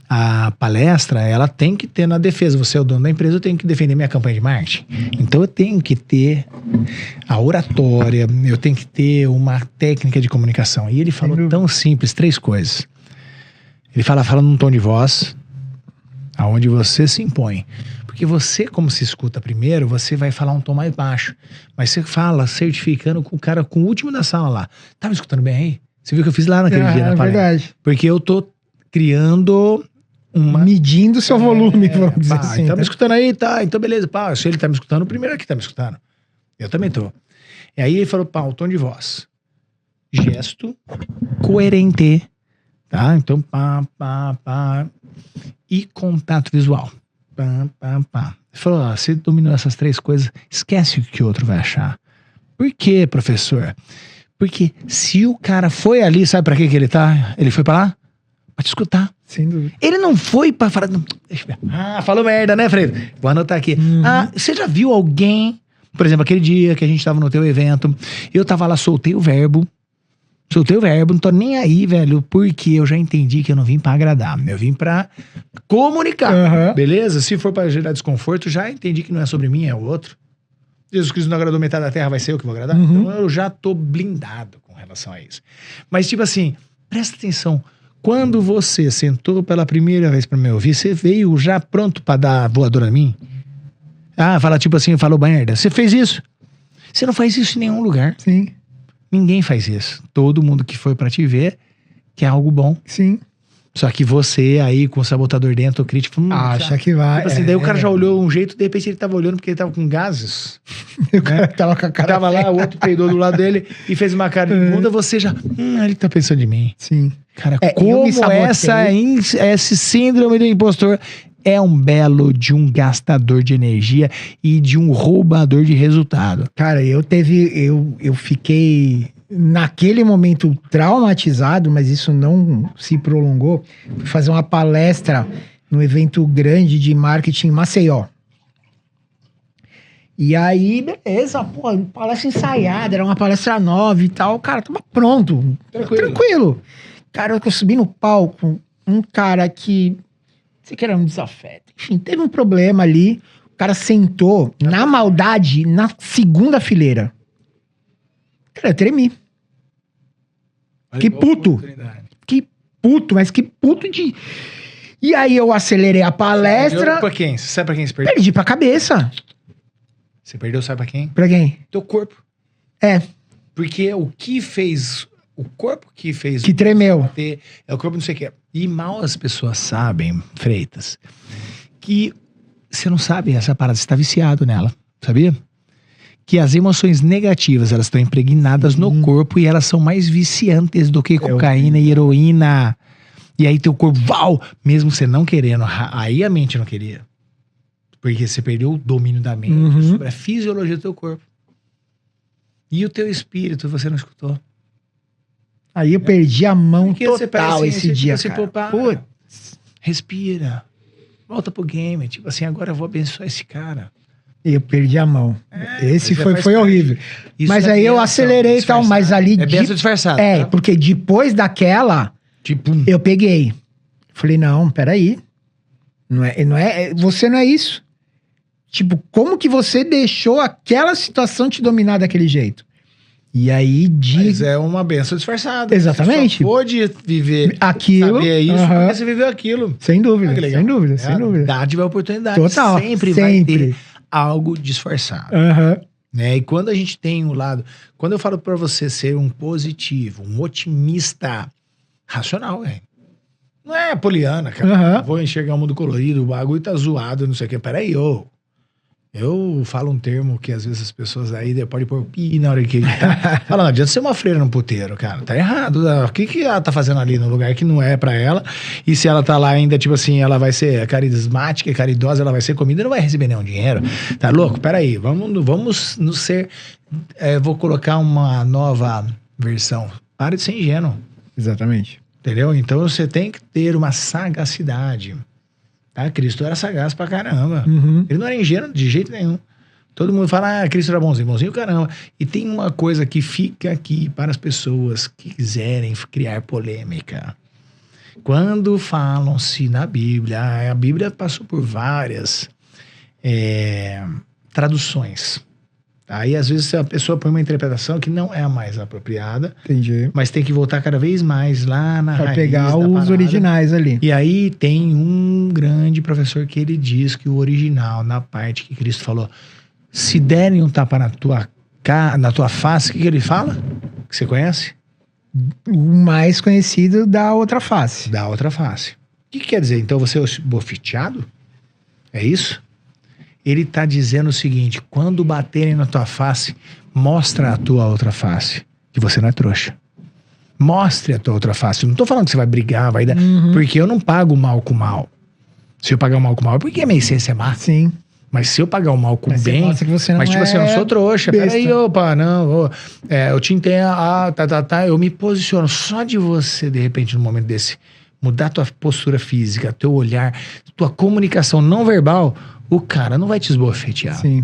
a palestra, ela tem que ter na defesa. Você é o dono da empresa, eu tenho que defender minha campanha de marketing. Então, eu tenho que ter a oratória, eu tenho que ter uma técnica de comunicação. E ele falou tão simples, 3 coisas. Ele fala num tom de voz, aonde você se impõe. Porque você, como se escuta primeiro, você vai falar um tom mais baixo. Mas você fala certificando com o cara, com o último da sala lá. Tá me escutando bem aí? Você viu o que eu fiz lá naquele dia na palestra? É verdade. Porque eu tô criando uma... Medindo seu volume, vamos dizer pá, assim. tá me escutando aí? Tá, então beleza. Pá, se ele tá me escutando, o primeiro aqui tá me escutando. Eu também tô. E aí ele falou, pá, o tom de voz. Gesto coerente. Tá? Então, pá. E contato visual. Pá. Ele falou, ó, você dominou essas 3 coisas, esquece o que o outro vai achar. Por quê, professor? Porque se o cara foi ali, sabe pra que ele tá? Ele foi pra lá? Pra te escutar. Sem dúvida. Ele não foi pra falar... Não, deixa eu ver. Falou merda, né, Fredo? Vou anotar aqui. Uhum. Você já viu alguém... Por exemplo, aquele dia que a gente tava no teu evento, eu tava lá, soltei o verbo, não tô nem aí, velho, porque eu já entendi que eu não vim pra agradar, eu vim pra comunicar, Uhum. beleza? Se for pra gerar desconforto, já entendi que não é sobre mim, é o outro. Jesus Cristo não agradou metade da terra, vai ser eu que vou agradar? Uhum. Então eu já tô blindado com relação a isso. Mas tipo assim, presta atenção, quando você sentou pela primeira vez pra me ouvir, você veio já pronto pra dar voadora a mim? Fala tipo assim, falou merda, você fez isso? Você não faz isso em nenhum lugar. Sim. Ninguém faz isso. Todo mundo que foi pra te ver quer algo bom. Sim. Só que você aí com o sabotador dentro, o crítico... Acha que vai. Tipo assim, daí o cara já olhou um jeito, de repente ele tava olhando porque ele tava com gases. O cara tava com a cara. Tava lá, o outro peidou do lado dele e fez uma cara de bunda, você já... ele tá pensando em mim. Sim. Cara, Eu me como sabotei. esse síndrome do impostor é um belo de um gastador de energia e de um roubador de resultado. Cara, eu fiquei naquele momento traumatizado, mas isso não se prolongou. Fui fazer uma palestra num evento grande de marketing em Maceió. E aí, beleza, pô, palestra ensaiada, era uma palestra nova e tal. Cara, tava pronto. Tranquilo. Cara, eu subi no palco, um cara que... Sei que era um desafeto. Enfim, teve um problema ali. O cara sentou, na maldade, na segunda fileira. Cara, eu tremi. Que puto. Que puto, mas que puto de... E aí eu acelerei a palestra. Pra quem? Você sabe pra quem você perdeu? Perdi pra cabeça. Você perdeu, sabe pra quem? Pra quem? Teu corpo. É, Porque o que fez... O corpo que fez... que tremeu. É o corpo não sei o que. E mal as pessoas sabem, Freitas, que você não sabe essa parada, você tá viciado nela, sabia? Que as emoções negativas, elas estão impregnadas no corpo e elas são mais viciantes do que cocaína e heroína. E aí teu corpo, mesmo você não querendo, aí a mente não queria. Porque você perdeu o domínio da mente sobre a fisiologia do teu corpo. E o teu espírito, você não escutou. Aí eu perdi a mão Porque você total parece, esse dia, tipo assim, cara. pô, para, Putz. respira, volta pro game, tipo assim, agora eu vou abençoar esse cara. Eu perdi a mão. Esse foi horrível. Isso mas aí eu acelerei e tal, mas ali... É benção disfarçada. Tá? Porque depois daquela, tipo... eu peguei. Falei, não, peraí. Você não é isso. Tipo, como que você deixou aquela situação te dominar daquele jeito? E aí... Mas é uma benção disfarçada. Exatamente. Você só pôde viver aquilo, saber isso porque você viveu aquilo. Sem dúvida, Ah, sem dúvida, sem dúvida. Dádiva é oportunidade. Total, Sempre vai ter algo disfarçado. Né? E quando a gente tem um lado... Quando eu falo pra você ser um positivo, um otimista racional, velho. Não é poliana, cara. Vou enxergar o mundo colorido, o bagulho tá zoado, não sei o que. Peraí, eu falo um termo que às vezes as pessoas aí podem pôr pi na hora que ele tá. Fala, não adianta ser uma freira no puteiro, cara. Tá errado. O que ela tá fazendo ali no lugar que não é pra ela? E se ela tá lá ainda, tipo assim, ela vai ser carismática e caridosa, ela vai ser comida e não vai receber nenhum dinheiro. Tá louco? Peraí, vamos nos ser... vou colocar uma nova versão. Para de ser ingênuo. Exatamente. Entendeu? Então você tem que ter uma sagacidade. Tá? Cristo era sagaz pra caramba. Ele não era ingênuo de jeito nenhum. Todo mundo fala, Cristo era bonzinho, caramba. E tem uma coisa que fica aqui para as pessoas que quiserem criar polêmica. Quando falam-se na Bíblia, a Bíblia passou por várias traduções. Aí, às vezes, a pessoa põe uma interpretação que não é a mais apropriada. Entendi. Mas tem que voltar cada vez mais lá na raiz. Pra pegar os originais ali. E aí tem um grande professor que ele diz que o original, na parte que Cristo falou, se derem um tapa na tua face, o que ele fala? Que você conhece? O mais conhecido da outra face. Da outra face. O que quer dizer? Então você é bofeteado? É isso? Ele está dizendo o seguinte, quando baterem na tua face, mostra a tua outra face, que você não é trouxa. Mostre a tua outra face. Não estou falando que você vai brigar, vai dar... Porque eu não pago mal com mal. Se eu pagar o mal com mal, é porque a minha essência é má. Sim. Mas se eu pagar o mal com mas bem... Você que você não mas tipo assim, eu não sou trouxa. Besta. Peraí, opa, não. Eu te entendo, eu me posiciono. Só de você, de repente, num momento desse, mudar tua postura física, teu olhar, tua comunicação não verbal... O cara não vai te esbofetear. Sim.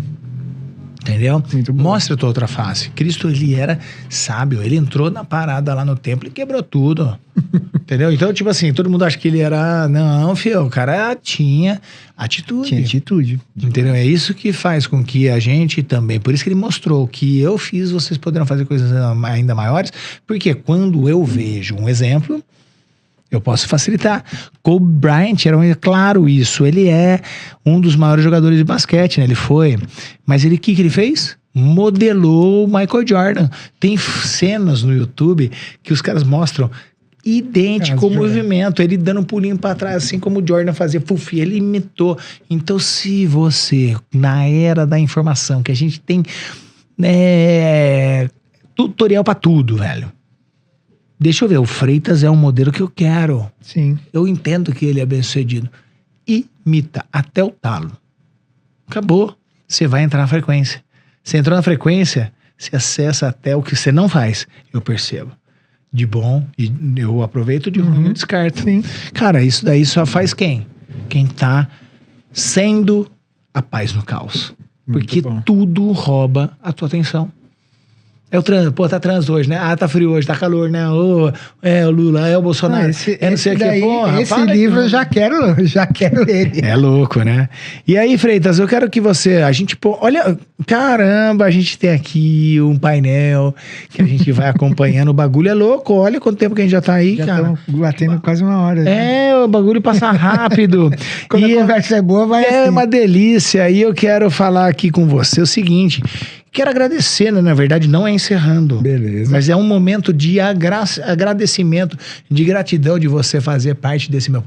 Entendeu? Muito bom. Mostra a tua outra face. Cristo, ele era sábio. Ele entrou na parada lá no templo e quebrou tudo. Entendeu? Então, tipo assim, todo mundo acha que ele era... Não, filho, o cara tinha atitude. Tinha atitude. Entendeu? É isso que faz com que a gente também... Por isso que ele mostrou que eu fiz, vocês poderão fazer coisas ainda maiores. Porque quando eu vejo um exemplo... Eu posso facilitar. Kobe Bryant era claro isso. Ele é um dos maiores jogadores de basquete, né? Ele foi. Mas ele, o que ele fez? Modelou o Michael Jordan. Tem cenas no YouTube que os caras mostram idêntico ao movimento. Ele dando um pulinho pra trás, assim como o Jordan fazia. Puf, ele imitou. Então, se você, na era da informação, que a gente tem tutorial pra tudo, velho. Deixa eu ver, o Freitas é um modelo que eu quero. Sim. Eu entendo que ele é bem-sucedido. Imita até o talo. Acabou. Você vai entrar na frequência. Você entrou na frequência, você acessa até o que você não faz. Eu percebo. De bom, e eu aproveito, de ruim, eu descarto. Sim. Cara, isso daí só faz quem? Quem tá sendo a paz no caos. Porque tudo rouba a tua atenção. É o trânsito, pô, tá trânsito hoje, né? Ah, tá frio hoje, tá calor, né? O Lula, o Bolsonaro. Não, não sei o que, porra. Esse livro eu já quero ele. É louco, né? E aí, Freitas, eu quero que a gente, olha, caramba, a gente tem aqui um painel que a gente vai acompanhando, o bagulho é louco, olha quanto tempo que a gente já tá aí, já cara. Batendo quase uma hora. Né? O bagulho passa rápido. Quando a conversa é boa, vai assim. Uma delícia, e eu quero falar aqui com você o seguinte... Quero agradecer, né? Na verdade, não é encerrando. Beleza. Mas é um momento de agradecimento, de gratidão de você fazer parte desse meu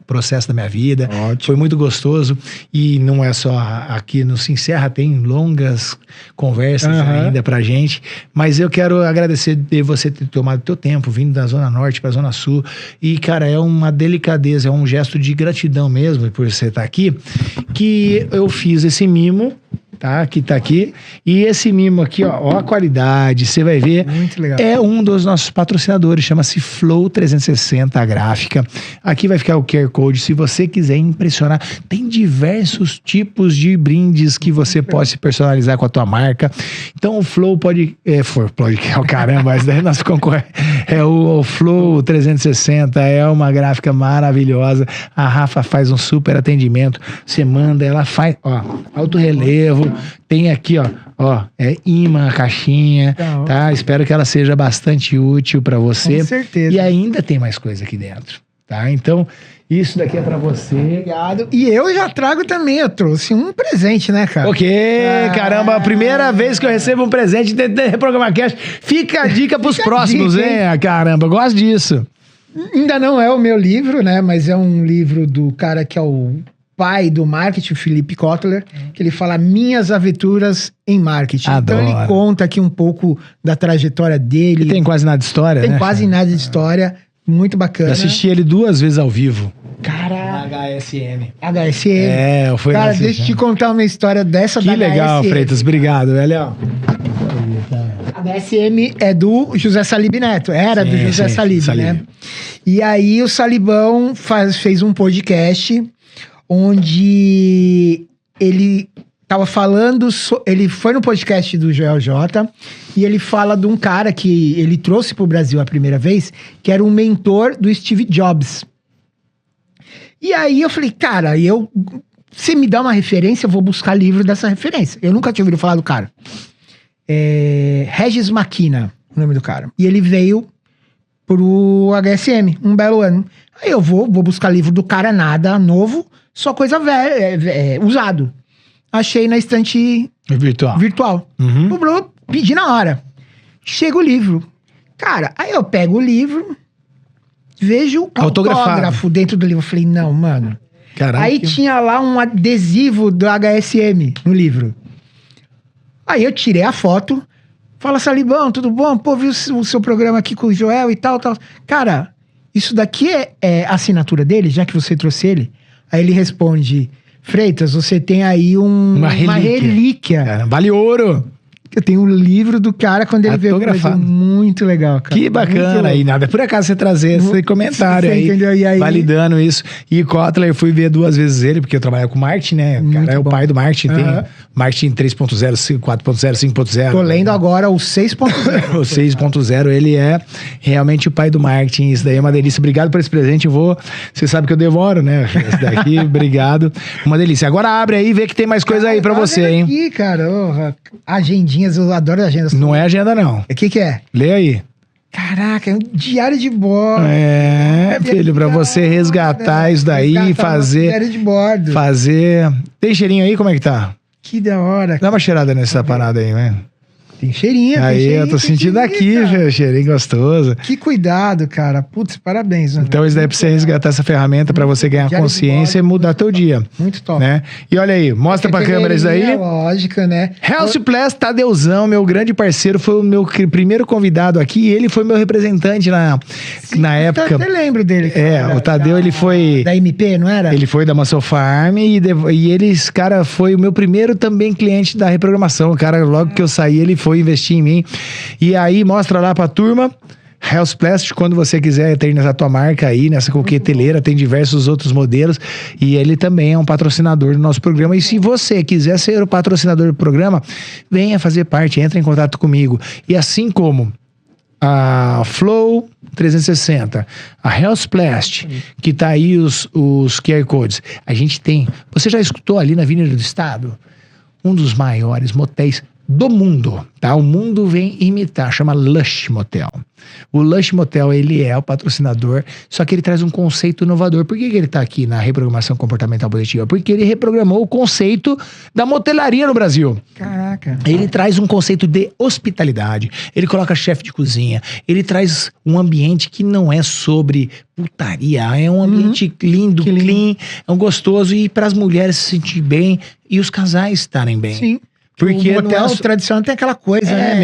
processo da minha vida. Ótimo. Foi muito gostoso. E não é só aqui no Se Encerra, tem longas conversas ainda pra gente. Mas eu quero agradecer de você ter tomado teu tempo, vindo da Zona Norte pra Zona Sul. E, cara, é uma delicadeza, é um gesto de gratidão mesmo por você estar aqui, que eu fiz esse mimo. tá? Que tá aqui. E esse mimo aqui, ó a qualidade, você vai ver. Muito legal. É um dos nossos patrocinadores, chama-se Flow 360, a gráfica. Aqui vai ficar o QR Code, se você quiser impressionar. Tem diversos tipos de brindes que você pode se personalizar com a tua marca. Então o Flow caramba, mas daí nós concorremos. É o Flow 360, é uma gráfica maravilhosa. A Rafa faz um super atendimento. Você manda, ela faz, ó, alto relevo. Tem aqui, ó, é imã, a caixinha, tá? Espero que ela seja bastante útil pra você. Com certeza. E ainda tem mais coisa aqui dentro, tá? Então, isso daqui é pra você. Obrigado. E eu já trago também, eu trouxe um presente, né, cara? Ok, caramba, a primeira vez que eu recebo um presente de Reprogramar Cast. Fica a dica pros próximos, hein? Caramba, gosto disso. Ainda não é o meu livro, né? Mas é um livro do cara que é o pai do marketing, Felipe Kotler, que ele fala Minhas Aventuras em Marketing. Adoro. Então ele conta aqui um pouco da trajetória dele. E tem quase nada de história, Tem né? quase nada de história. Muito bacana. Eu assisti ele 2 vezes ao vivo. Cara, HSM. HSM. Eu fui Cara, nessa- deixa eu te contar uma história dessa Que da legal, HSM. Freitas. Obrigado, velho. HSM é do José Salib Neto. Era do Sim, José sim, Salib, Salib. né? E aí o Salibão fez um podcast onde ele tava falando... Ele foi no podcast do Joel J e ele fala de um cara que ele trouxe pro Brasil a primeira vez, que era um mentor do Steve Jobs. E aí eu falei, cara, se me dá uma referência, eu vou buscar livro dessa referência. Eu nunca tinha ouvido falar do cara. Regis Maquina, o nome do cara. E ele veio pro HSM, um belo ano. Aí eu vou buscar livro do cara, nada novo, só coisa velha, usado. Achei na estante virtual. Uhum. Pedi na hora. Chega o livro. Cara, aí eu pego o livro, vejo o Autografado. autógrafo dentro do livro. Eu falei, não, mano. Caraca. Aí tinha lá um adesivo do HSM no livro. Aí eu tirei a foto. Fala, Salibão, tudo bom? Pô, vi o seu programa aqui com o Joel e tal. Cara, isso daqui é a assinatura dele, já que você trouxe ele? Aí ele responde, Freitas, você tem aí uma relíquia. Cara, vale ouro. Eu tenho um livro do cara quando ele veio. Autografado. Muito legal, cara. Que bacana. E nada por acaso você trazer esse comentário Você aí, entendeu? E aí, validando isso. E Kotler, fui ver 2 vezes ele, porque eu trabalho com marketing, né? O cara é o pai do marketing. Tem marketing 3.0, 4.0, 5.0. Tô lendo agora o 6.0. O 6.0, ele é realmente o pai do marketing. Isso daí é uma delícia. Obrigado por esse presente. Você sabe que eu devoro, né? Esse daqui, obrigado. Uma delícia. Agora abre aí e vê que tem mais coisa aí pra você, hein? Aqui, cara. Agendinhas, eu adoro agendas. Não é agenda, não. O que é? Lê aí. Caraca, é um diário de bordo. Filho, pra você resgatar isso daí e fazer... Diário de bordo. Tem cheirinho aí? Como é que tá? Que da hora. Dá uma cheirada nessa parada aí, né? Tem cheirinho. Aí, eu tô sentindo aqui, cheirinho gostoso. Que cuidado, cara. Putz, parabéns. Mano. Então isso daí é pra você resgatar essa ferramenta, pra você ganhar consciência e mudar teu dia. Muito top. Né? E olha aí, mostra pra câmera isso aí. Lógica, né? Health Plus Tadeuzão, meu grande parceiro, foi o meu primeiro convidado aqui e ele foi meu representante na época. Eu até lembro dele. O Tadeu, ele foi... Da MP, não era? Ele foi da Muscle Farm e ele, esse cara, foi o meu primeiro também cliente da reprogramação. O cara, logo que eu saí, ele foi investir em mim. E aí, mostra lá pra turma... Health Plus, quando você quiser ter nessa tua marca aí, nessa coqueteleira, tem diversos outros modelos e ele também é um patrocinador do nosso programa. E se você quiser ser o patrocinador do programa, venha fazer parte, entre em contato comigo. E assim como a Flow 360, a Health Plus, que tá aí os QR Codes, a gente tem... Você já escutou ali na Avenida do Estado? Um dos maiores motéis do mundo, tá? O mundo vem imitar, chama Lush Motel. O Lush Motel, ele é o patrocinador, só que ele traz um conceito inovador. Por que ele tá aqui na reprogramação comportamental positiva? Porque ele reprogramou o conceito da motelaria no Brasil. Caraca. Ele traz um conceito de hospitalidade, ele coloca chefe de cozinha, ele traz um ambiente que não é sobre putaria, é um ambiente lindo, clean, é um gostoso e para as mulheres se sentir bem e os casais estarem bem. Sim. Porque o motel tradicional tem aquela coisa, né?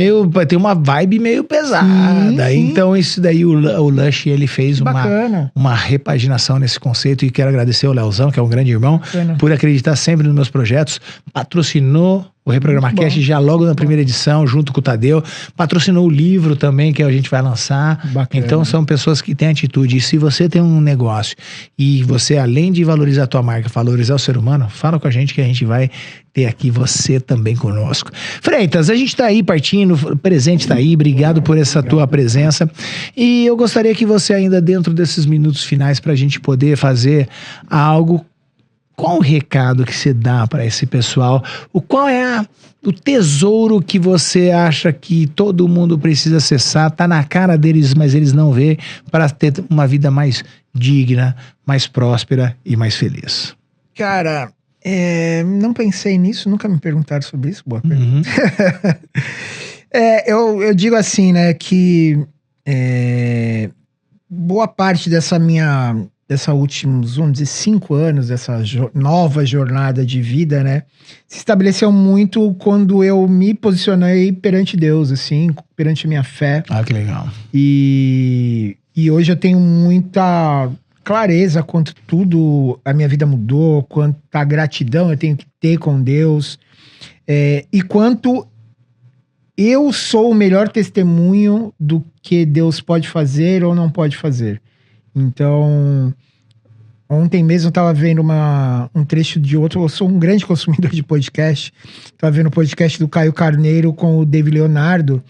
Tem uma vibe meio pesada. Sim. Então, isso daí, o Lush, ele fez uma repaginação nesse conceito e quero agradecer ao Leozão, que é um grande irmão, por acreditar sempre nos meus projetos. Patrocinou O Reprograma Cast já logo na primeira edição, junto com o Tadeu. Patrocinou o livro também, que a gente vai lançar. Bacana. Então, são pessoas que têm atitude. E se você tem um negócio e você, além de valorizar a tua marca, valorizar o ser humano, fala com a gente que a gente vai ter aqui você também conosco. Freitas, a gente tá aí partindo, o presente tá aí. Obrigado por essa tua presença. E eu gostaria que você ainda, dentro desses minutos finais, pra gente poder fazer algo. Qual o recado que você dá para esse pessoal? Qual é o tesouro que você acha que todo mundo precisa acessar? Tá na cara deles, mas eles não vê, para ter uma vida mais digna, mais próspera e mais feliz. Cara, não pensei nisso, nunca me perguntaram sobre isso. Boa pergunta. Eu digo assim, né, que boa parte dessa últimos, vamos dizer, 5 anos, dessa nova jornada de vida, né, se estabeleceu muito quando eu me posicionei perante Deus, assim, perante a minha fé. Ah, que legal. E hoje eu tenho muita clareza quanto tudo, a minha vida mudou, quanto a gratidão eu tenho que ter com Deus, e quanto eu sou o melhor testemunho do que Deus pode fazer ou não pode fazer. Então, ontem mesmo eu tava vendo um trecho de outro, eu sou um grande consumidor de podcast, tava vendo o podcast do Caio Carneiro com o Dave Leonardo,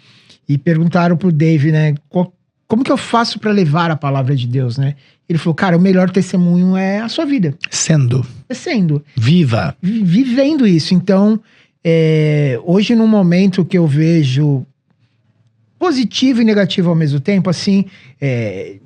e perguntaram pro Dave, né, como que eu faço para levar a palavra de Deus, né? Ele falou, cara, o melhor testemunho é a sua vida. Sendo. Viva. Vivendo isso. Então, hoje num momento que eu vejo positivo e negativo ao mesmo tempo, assim,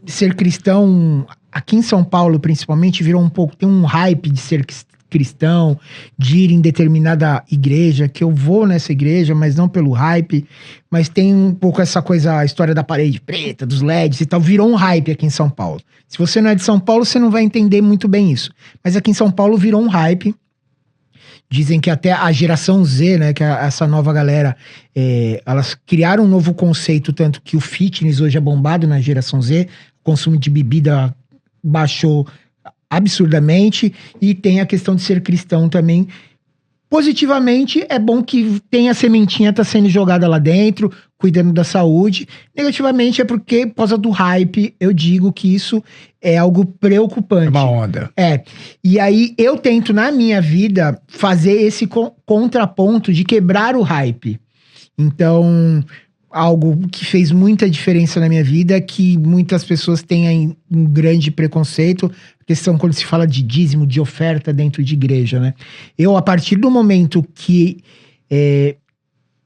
ser cristão, aqui em São Paulo principalmente, virou um pouco, tem um hype de ser cristão, de ir em determinada igreja, que eu vou nessa igreja, mas não pelo hype, mas tem um pouco essa coisa, a história da parede preta, dos LEDs e tal, virou um hype aqui em São Paulo. Se você não é de São Paulo, você não vai entender muito bem isso, mas aqui em São Paulo virou um hype. Dizem que até a geração Z, né, que essa nova galera, elas criaram um novo conceito, tanto que o fitness hoje é bombado na geração Z, o consumo de bebida baixou absurdamente, e tem a questão de ser cristão também. Positivamente, é bom que tem a sementinha tá sendo jogada lá dentro, cuidando da saúde. Negativamente é porque, por causa do hype, eu digo que isso é algo preocupante. É uma onda. E aí eu tento, na minha vida, fazer esse contraponto de quebrar o hype. Então, algo que fez muita diferença na minha vida, que muitas pessoas têm um grande preconceito, questão quando se fala de dízimo, de oferta dentro de igreja, né? Eu, a partir do momento que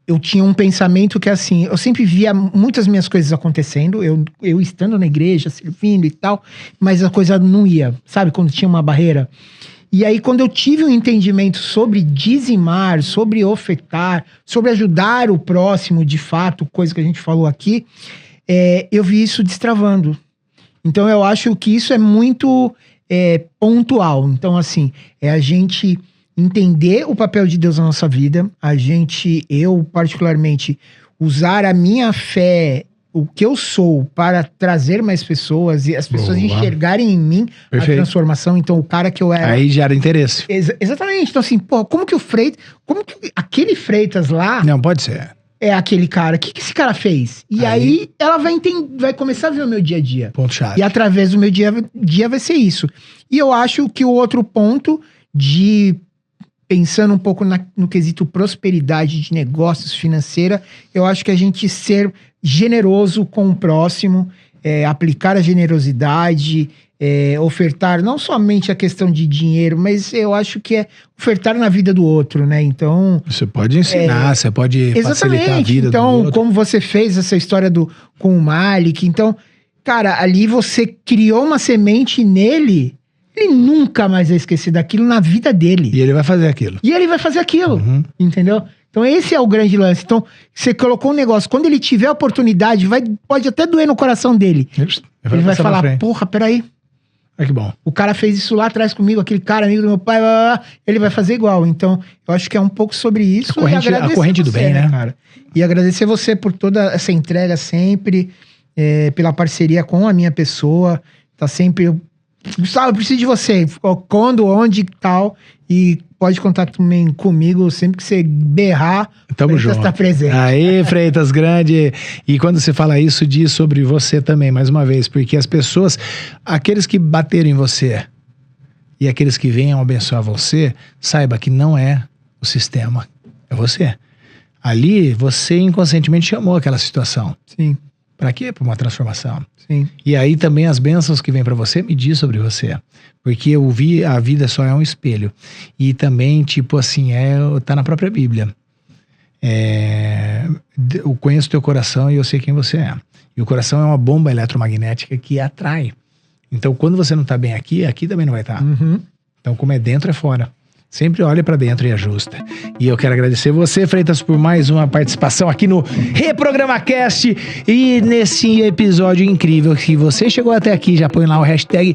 eu tinha um pensamento que, assim, eu sempre via muitas minhas coisas acontecendo, eu estando na igreja, servindo e tal, mas a coisa não ia, sabe? Quando tinha uma barreira. E aí, quando eu tive um entendimento sobre dizimar, sobre ofertar, sobre ajudar o próximo, de fato, coisa que a gente falou aqui, eu vi isso destravando. Então, eu acho que isso é muito pontual. Então, assim, a gente entender o papel de Deus na nossa vida, eu particularmente, usar a minha fé, o que eu sou, para trazer mais pessoas e as pessoas enxergarem em mim a transformação. Então, o cara que eu era... Aí gera interesse. Exatamente. Então, assim, como que aquele Freitas lá... Não, pode ser. É aquele cara. O que esse cara fez? E aí ela vai começar a ver o meu dia a dia. Ponto-chave. E através do meu dia vai ser isso. E eu acho que o outro ponto pensando um pouco no quesito prosperidade de negócios financeira, eu acho que a gente ser generoso com o próximo, aplicar a generosidade, ofertar não somente a questão de dinheiro, mas eu acho que ofertar na vida do outro, né? Então... Você pode ensinar, você pode facilitar a vida do outro. Então, como você fez essa história com o Malik, então, cara, ali você criou uma semente nele, ele nunca mais vai esquecer daquilo na vida dele. E ele vai fazer aquilo. Entendeu? Então esse é o grande lance. Então, você colocou um negócio, quando ele tiver a oportunidade, pode até doer no coração dele. Ele vai falar, porra, peraí. Que bom. O cara fez isso lá atrás comigo, aquele cara, amigo do meu pai, ele vai fazer igual. Então, eu acho que é um pouco sobre isso. A corrente do bem, né? Cara? E agradecer você por toda essa entrega sempre, pela parceria com a minha pessoa. Tá sempre... Gustavo, eu preciso de você. Quando, onde e tal. E pode contar também comigo, sempre que você berrar, Tamo Freitas junto. tá presente. Aí, Freitas, grande. E quando você fala isso, diz sobre você também, mais uma vez, porque as pessoas, aqueles que bateram em você e aqueles que venham abençoar você, saiba que não é o sistema, é você. Ali, você inconscientemente chamou aquela situação. Sim, Pra quê? Pra uma transformação. sim. E aí também as bênçãos que vêm pra você me diz sobre você. Porque eu vi a vida só é um espelho. E também, tipo assim, tá na própria Bíblia. Eu conheço teu coração e eu sei quem você é. E o coração é uma bomba eletromagnética que atrai. Então, quando você não tá bem aqui, aqui também não vai estar. Uhum. Então, como é dentro, é fora. Sempre olha pra dentro e ajusta. E eu quero agradecer você, Freitas, por mais uma participação aqui no Reprograma Cast. E nesse episódio incrível, se você chegou até aqui, já põe lá o hashtag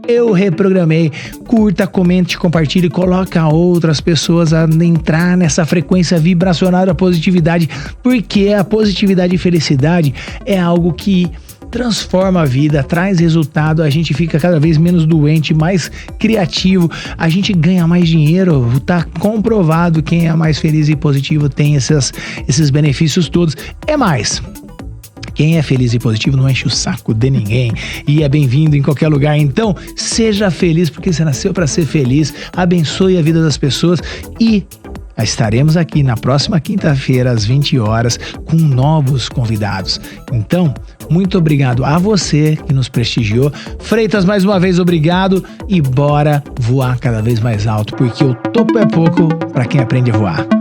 Eu Reprogramei. Curta, comente, compartilhe, coloca outras pessoas a entrar nessa frequência vibracional da positividade, porque a positividade e felicidade é algo que transforma a vida, traz resultado, a gente fica cada vez menos doente, mais criativo, a gente ganha mais dinheiro, tá comprovado, quem é mais feliz e positivo tem esses benefícios todos. É mais, quem é feliz e positivo não enche o saco de ninguém e é bem-vindo em qualquer lugar. Então, seja feliz porque você nasceu para ser feliz, abençoe a vida das pessoas e estaremos aqui na próxima quinta-feira às 20 horas com novos convidados. Então, muito obrigado a você que nos prestigiou. Freitas, mais uma vez, obrigado e bora voar cada vez mais alto, porque o topo é pouco para quem aprende a voar.